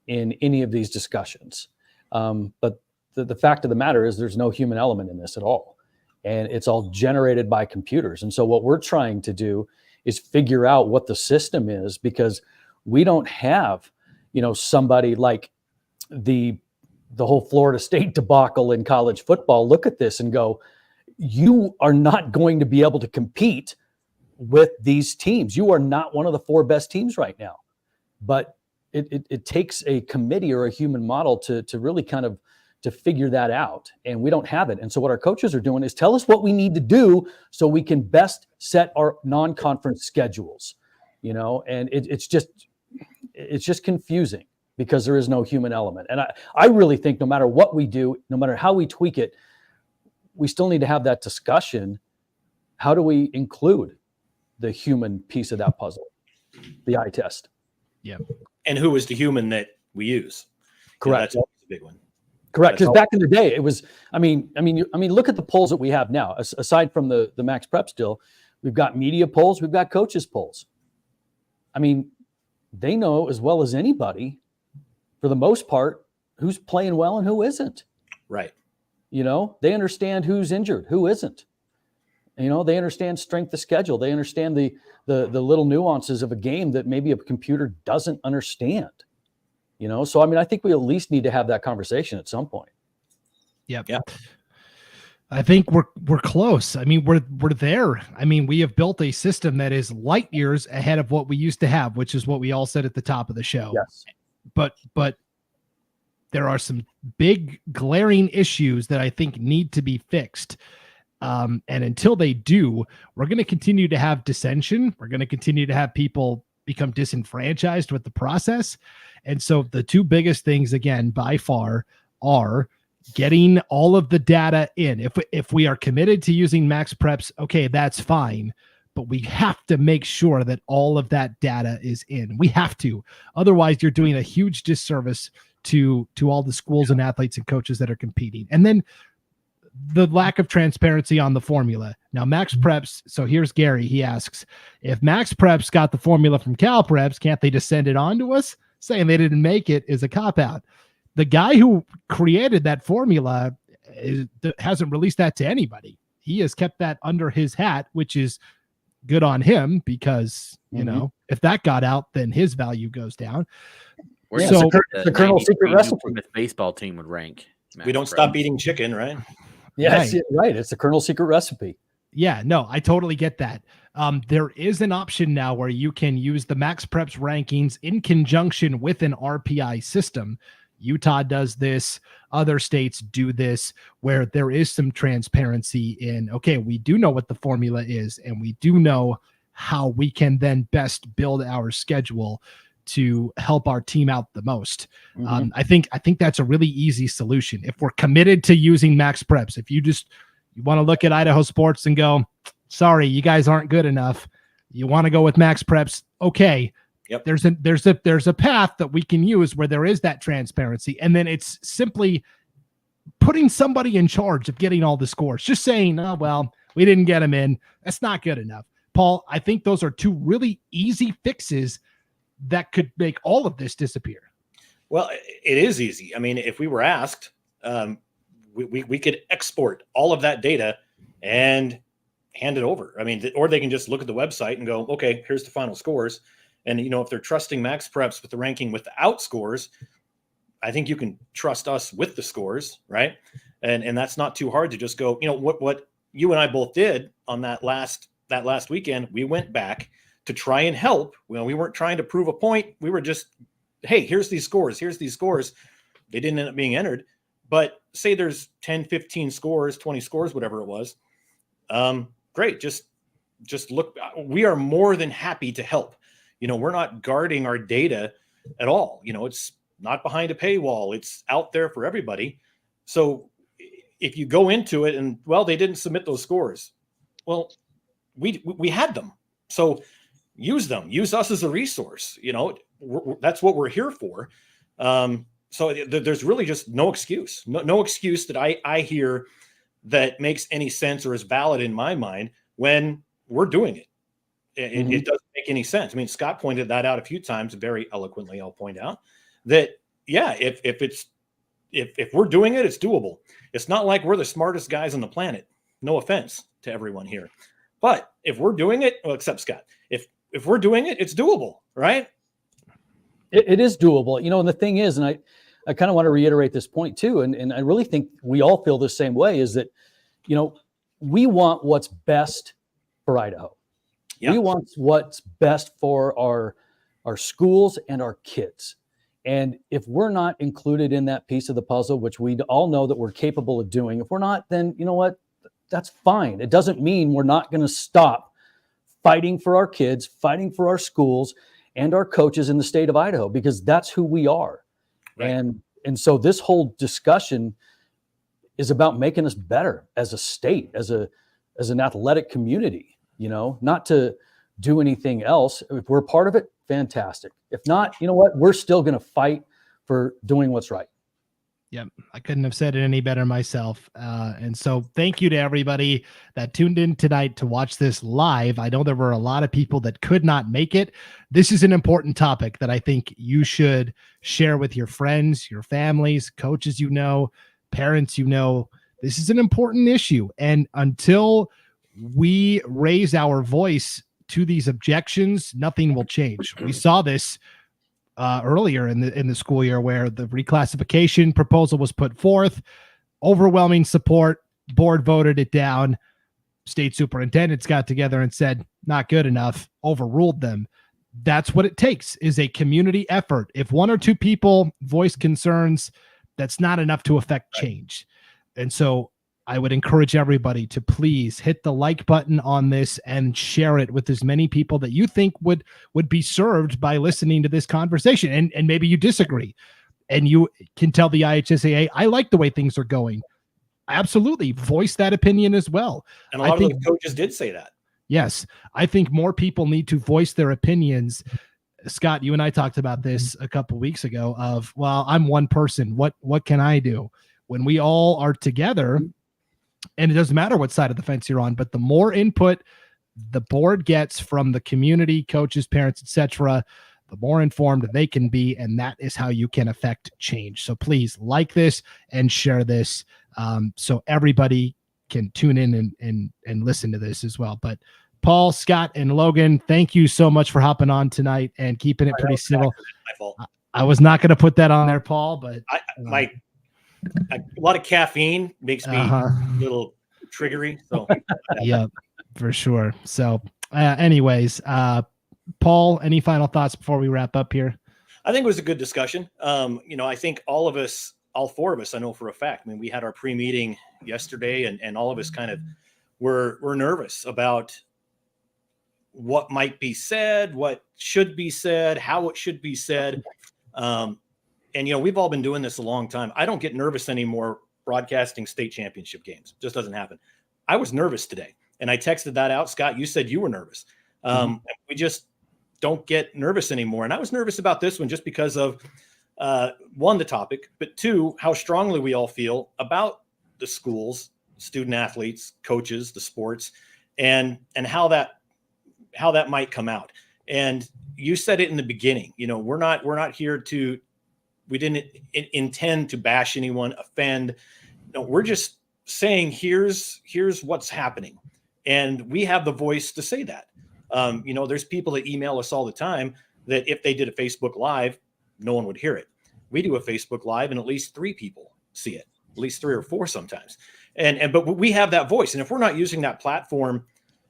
in any of these discussions. But the fact of the matter is there's no human element in this at all. And it's all generated by computers. And so what we're trying to do is figure out what the system is, because we don't have, somebody like the whole Florida State debacle in college football look at this and go, you are not going to be able to compete with these teams. You are not one of the 4 best teams right now. But it takes a committee or a human model to really kind of to figure that out. And we don't have it. And so what our coaches are doing is tell us what we need to do so we can best set our non-conference schedules, and it's just confusing because there is no human element. And I really think no matter what we do, no matter how we tweak it, we still need to have that discussion. How do we include the human piece of that puzzle, the eye test? Yeah. And who is the human that we use? Correct. That's always a big one. Correct. Because back in the day, it was, I mean, look at the polls that we have now. Aside from the MaxPreps deal, we've got media polls, we've got coaches polls. I mean, they know as well as anybody, for the most part, who's playing well and who isn't. Right. They understand who's injured, who isn't. They understand strength of schedule. They understand the little nuances of a game that maybe a computer doesn't understand. So I think we at least need to have that conversation at some point. Yep. Yeah. I think we're close. We're there. We have built a system that is light years ahead of what we used to have, which is what we all said at the top of the show. Yes. But there are some big glaring issues that I think need to be fixed. And until they do, we're going to continue to have dissension. We're going to continue to have people become disenfranchised with the process. And so the 2 biggest things, again, by far, are getting all of the data in. If we are committed to using MaxPreps, okay, that's fine. But we have to make sure that all of that data is in. We have to. Otherwise, you're doing a huge disservice to all the schools and athletes and coaches that are competing. And then the lack of transparency on the formula. Now, MaxPreps, so here's Gary. He asks, if MaxPreps got the formula from CalPreps, can't they just send it on to us? Saying they didn't make it is a cop-out. The guy who created that formula hasn't released that to anybody. He has kept that under his hat, which is good on him because, if that got out, then his value goes down. So the Colonel's secret recipe. Baseball team would rank. We don't stop eating chicken, right? Yes, right. It's the Colonel's secret recipe. Yeah, no, I totally get that. There is an option now where you can use the MaxPreps rankings in conjunction with an RPI system. Utah does this. Other states do this, where there is some transparency in, okay, we do know what the formula is, and we do know how we can then best build our schedule to help our team out the most. I think that's a really easy solution. If we're committed to using MaxPreps, if you want to look at Idaho Sports and go, sorry, you guys aren't good enough, you want to go with MaxPreps, okay. Yep. There's a path that we can use where there is that transparency, and then it's simply putting somebody in charge of getting all the scores. Just saying, oh well, we didn't get them in. That's not good enough. Paul, I think those are 2 really easy fixes that could make all of this disappear. Well, it is easy. If we were asked, we could export all of that data and hand it over. Or they can just look at the website and go, okay, here's the final scores. And, if they're trusting MaxPreps with the ranking without scores, I think you can trust us with the scores, right? And that's not too hard to just go, what you and I both did on that last weekend, we went back to try and help. We weren't trying to prove a point. We were just, hey, here's these scores. They didn't end up being entered. But say there's 10, 15 scores, 20 scores, whatever it was. Great. Just look. We are more than happy to help. We're not guarding our data at all. It's not behind a paywall. It's out there for everybody. So if you go into it and, well, they didn't submit those scores. Well, we had them. So use them. Use us as a resource. That's what we're here for. So there's really just no excuse. No excuse that I hear that makes any sense or is valid in my mind when we're doing it. It doesn't make any sense. I mean, Scott pointed that out a few times, very eloquently. I'll point out that, yeah, if we're doing it, it's doable. It's not like we're the smartest guys on the planet. No offense to everyone here, but if we're doing it, well, except Scott, if we're doing it, it's doable, right? It is doable, and the thing is, and I kind of want to reiterate this point too, and I really think we all feel the same way, is that, we want what's best for Idaho. Yeah. We want what's best for our schools and our kids. And if we're not included in that piece of the puzzle, which we all know that we're capable of doing, if we're not, then you know what? That's fine. It doesn't mean we're not going to stop fighting for our kids, fighting for our schools and our coaches in the state of Idaho, because that's who we are. Right. And so this whole discussion is about making us better as a state, as an athletic community, not to do anything else. If we're part of it, fantastic. If not, you know what? We're still going to fight for doing what's right. Yep. I couldn't have said it any better myself. And so thank you to everybody that tuned in tonight to watch this live. I know there were a lot of people that could not make it. This is an important topic that I think you should share with your friends, your families, coaches, parents, this is an important issue. And until we raise our voice to these objections, nothing will change. We saw this earlier in the school year, where the reclassification proposal was put forth, overwhelming support, board voted it down, state superintendents got together and said, not good enough, overruled them. That's what it takes, is a community effort. If one or two people voice concerns, that's not enough to affect change. And so I would encourage everybody to please hit the like button on this and share it with as many people that you think would be served by listening to this conversation. And maybe you disagree, and you can tell the IHSAA, I like the way things are going. Absolutely. Voice that opinion as well. And a lot of the coaches did say that. Yes. I think more people need to voice their opinions. Scott, you and I talked about this a couple of weeks ago of, well, I'm one person. What can I do? When we all are together, and it doesn't matter what side of the fence you're on, but the more input the board gets from the community, coaches, parents, etc., the more informed they can be, and that is how you can affect change. So please like this and share this, so everybody can tune in and listen to this as well. But Paul, Scott, and Logan, thank you so much for hopping on tonight and keeping it pretty civil. My fault. I was not going to put that on there, Paul, but a lot of caffeine makes me a little triggery. So yeah, for sure. So anyways, Paul, any final thoughts before we wrap up here? I think it was a good discussion. I think all four of us, I know for a fact, we had our pre-meeting yesterday, and all of us kind of were nervous about what might be said, what should be said, how it should be said. And, we've all been doing this a long time. I don't get nervous anymore broadcasting state championship games. It just doesn't happen. I was nervous today, and I texted that out. Scott, you said you were nervous. We just don't get nervous anymore. And I was nervous about this one just because of, one, the topic, but two, how strongly we all feel about the schools, student athletes, coaches, the sports, and how that might come out. And you said it in the beginning, we're not here we didn't intend to bash anyone, offend. No, we're just saying, here's what's happening. And we have the voice to say that. There's people that email us all the time that if they did a Facebook Live, no one would hear it. We do a Facebook Live and at least 3 people see it, at least 3 or 4 sometimes. But we have that voice. And if we're not using that platform,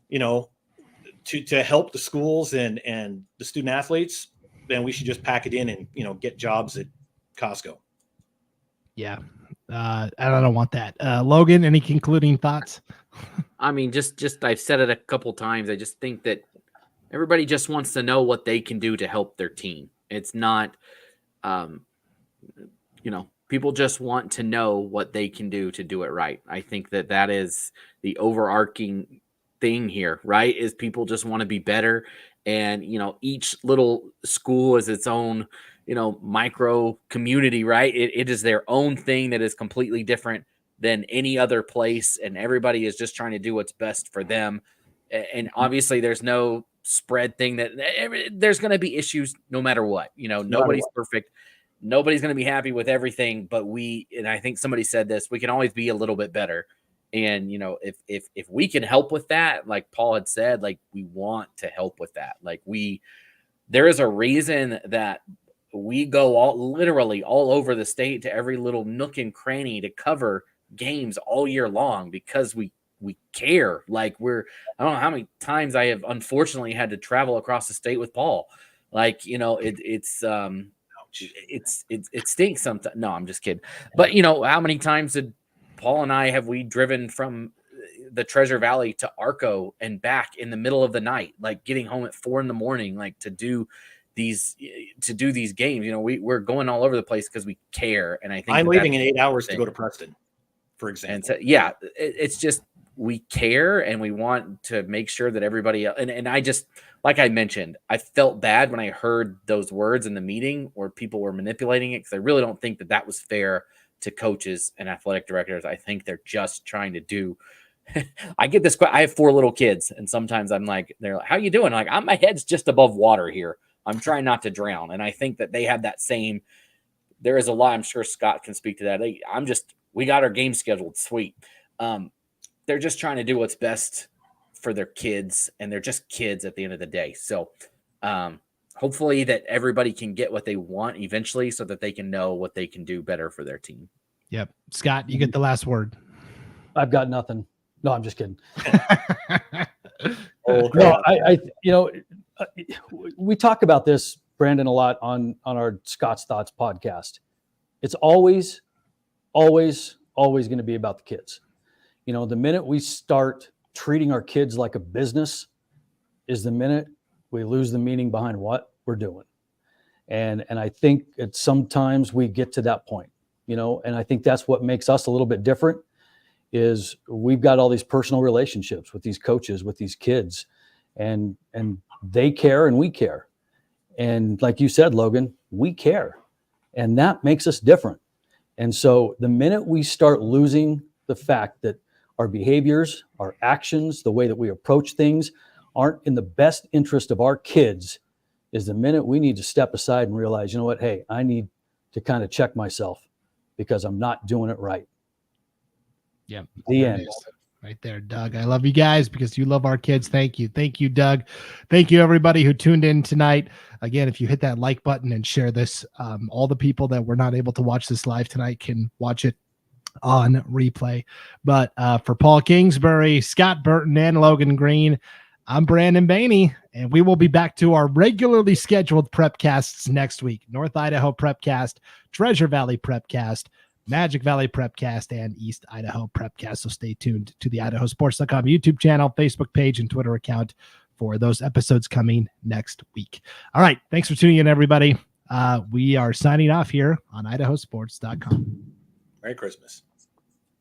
to help the schools and the student athletes, then we should just pack it in and, get jobs at Costco. Yeah. I don't want that. Logan, any concluding thoughts? Just I've said it a couple times. I just think that everybody just wants to know what they can do to help their team. It's not, people just want to know what they can do to do it right. I think that is the overarching thing here, right? Is people just want to be better. And, each little school is its own, micro community, right? It is their own thing that is completely different than any other place, and everybody is just trying to do what's best for them. And obviously there's no spread thing that there's going to be issues no matter what. Nobody's perfect. Nobody's going to be happy with everything, but and I think somebody said this, we can always be a little bit better. And, if we can help with that, like Paul had said, like we want to help with that. Like there is a reason that we go literally all over the state to every little nook and cranny to cover games all year long, because we care. Like I don't know how many times I have unfortunately had to travel across the state with Paul. Like, it stinks sometimes. No, I'm just kidding. But how many times did Paul and I have we driven from the Treasure Valley to Arco and back in the middle of the night, like getting home at 4 a.m, like to do these games? We're going all over the place because we care. And I think I'm leaving in 8 hours to go to Preston, for example. And so, yeah, it's just, we care and we want to make sure that everybody else, and I just, like I mentioned, I felt bad when I heard those words in the meeting where people were manipulating it, because I really don't think that was fair to coaches and athletic directors. I think they're just trying to do. I get this. I have 4 little kids, and sometimes I'm like, they're like, "How you doing?" I'm like, my head's just above water here. I'm trying not to drown. And I think that they have that same. There is a lot. I'm sure Scott can speak to that. We got our game scheduled. Sweet. They're just trying to do what's best for their kids, and they're just kids at the end of the day. So hopefully that everybody can get what they want eventually, so that they can know what they can do better for their team. Yep. Scott, you get the last word. I've got nothing. No, I'm just kidding. We talk about this, Brandon, a lot on our Scott's Thoughts podcast. It's always going to be about the kids. The minute we start treating our kids like a business is the minute we lose the meaning behind what we're doing. And I think sometimes we get to that point, and I think that's what makes us a little bit different, is we've got all these personal relationships with these coaches, with these kids, and they care and we care. And like you said, Logan, we care, and that makes us different. And so the minute we start losing the fact that our behaviors, our actions, the way that we approach things aren't in the best interest of our kids, is the minute we need to step aside and realize, hey, I need to kind of check myself because I'm not doing it right. Yeah. The end. Right there, Doug. I love you guys because you love our kids. Thank you. Thank you, Doug. Thank you, everybody who tuned in tonight. Again, if you hit that like button and share this, all the people that were not able to watch this live tonight can watch it on replay. But for Paul Kingsbury, Scott Burton, and Logan Green, I'm Brandon Baney, and we will be back to our regularly scheduled Prepcasts next week. North Idaho Prepcast, Treasure Valley Prepcast, Magic Valley Prepcast, and East Idaho Prepcast. So stay tuned to the IdahoSports.com YouTube channel, Facebook page, and Twitter account for those episodes coming next week. All right. Thanks for tuning in, everybody. We are signing off here on IdahoSports.com. Merry Christmas.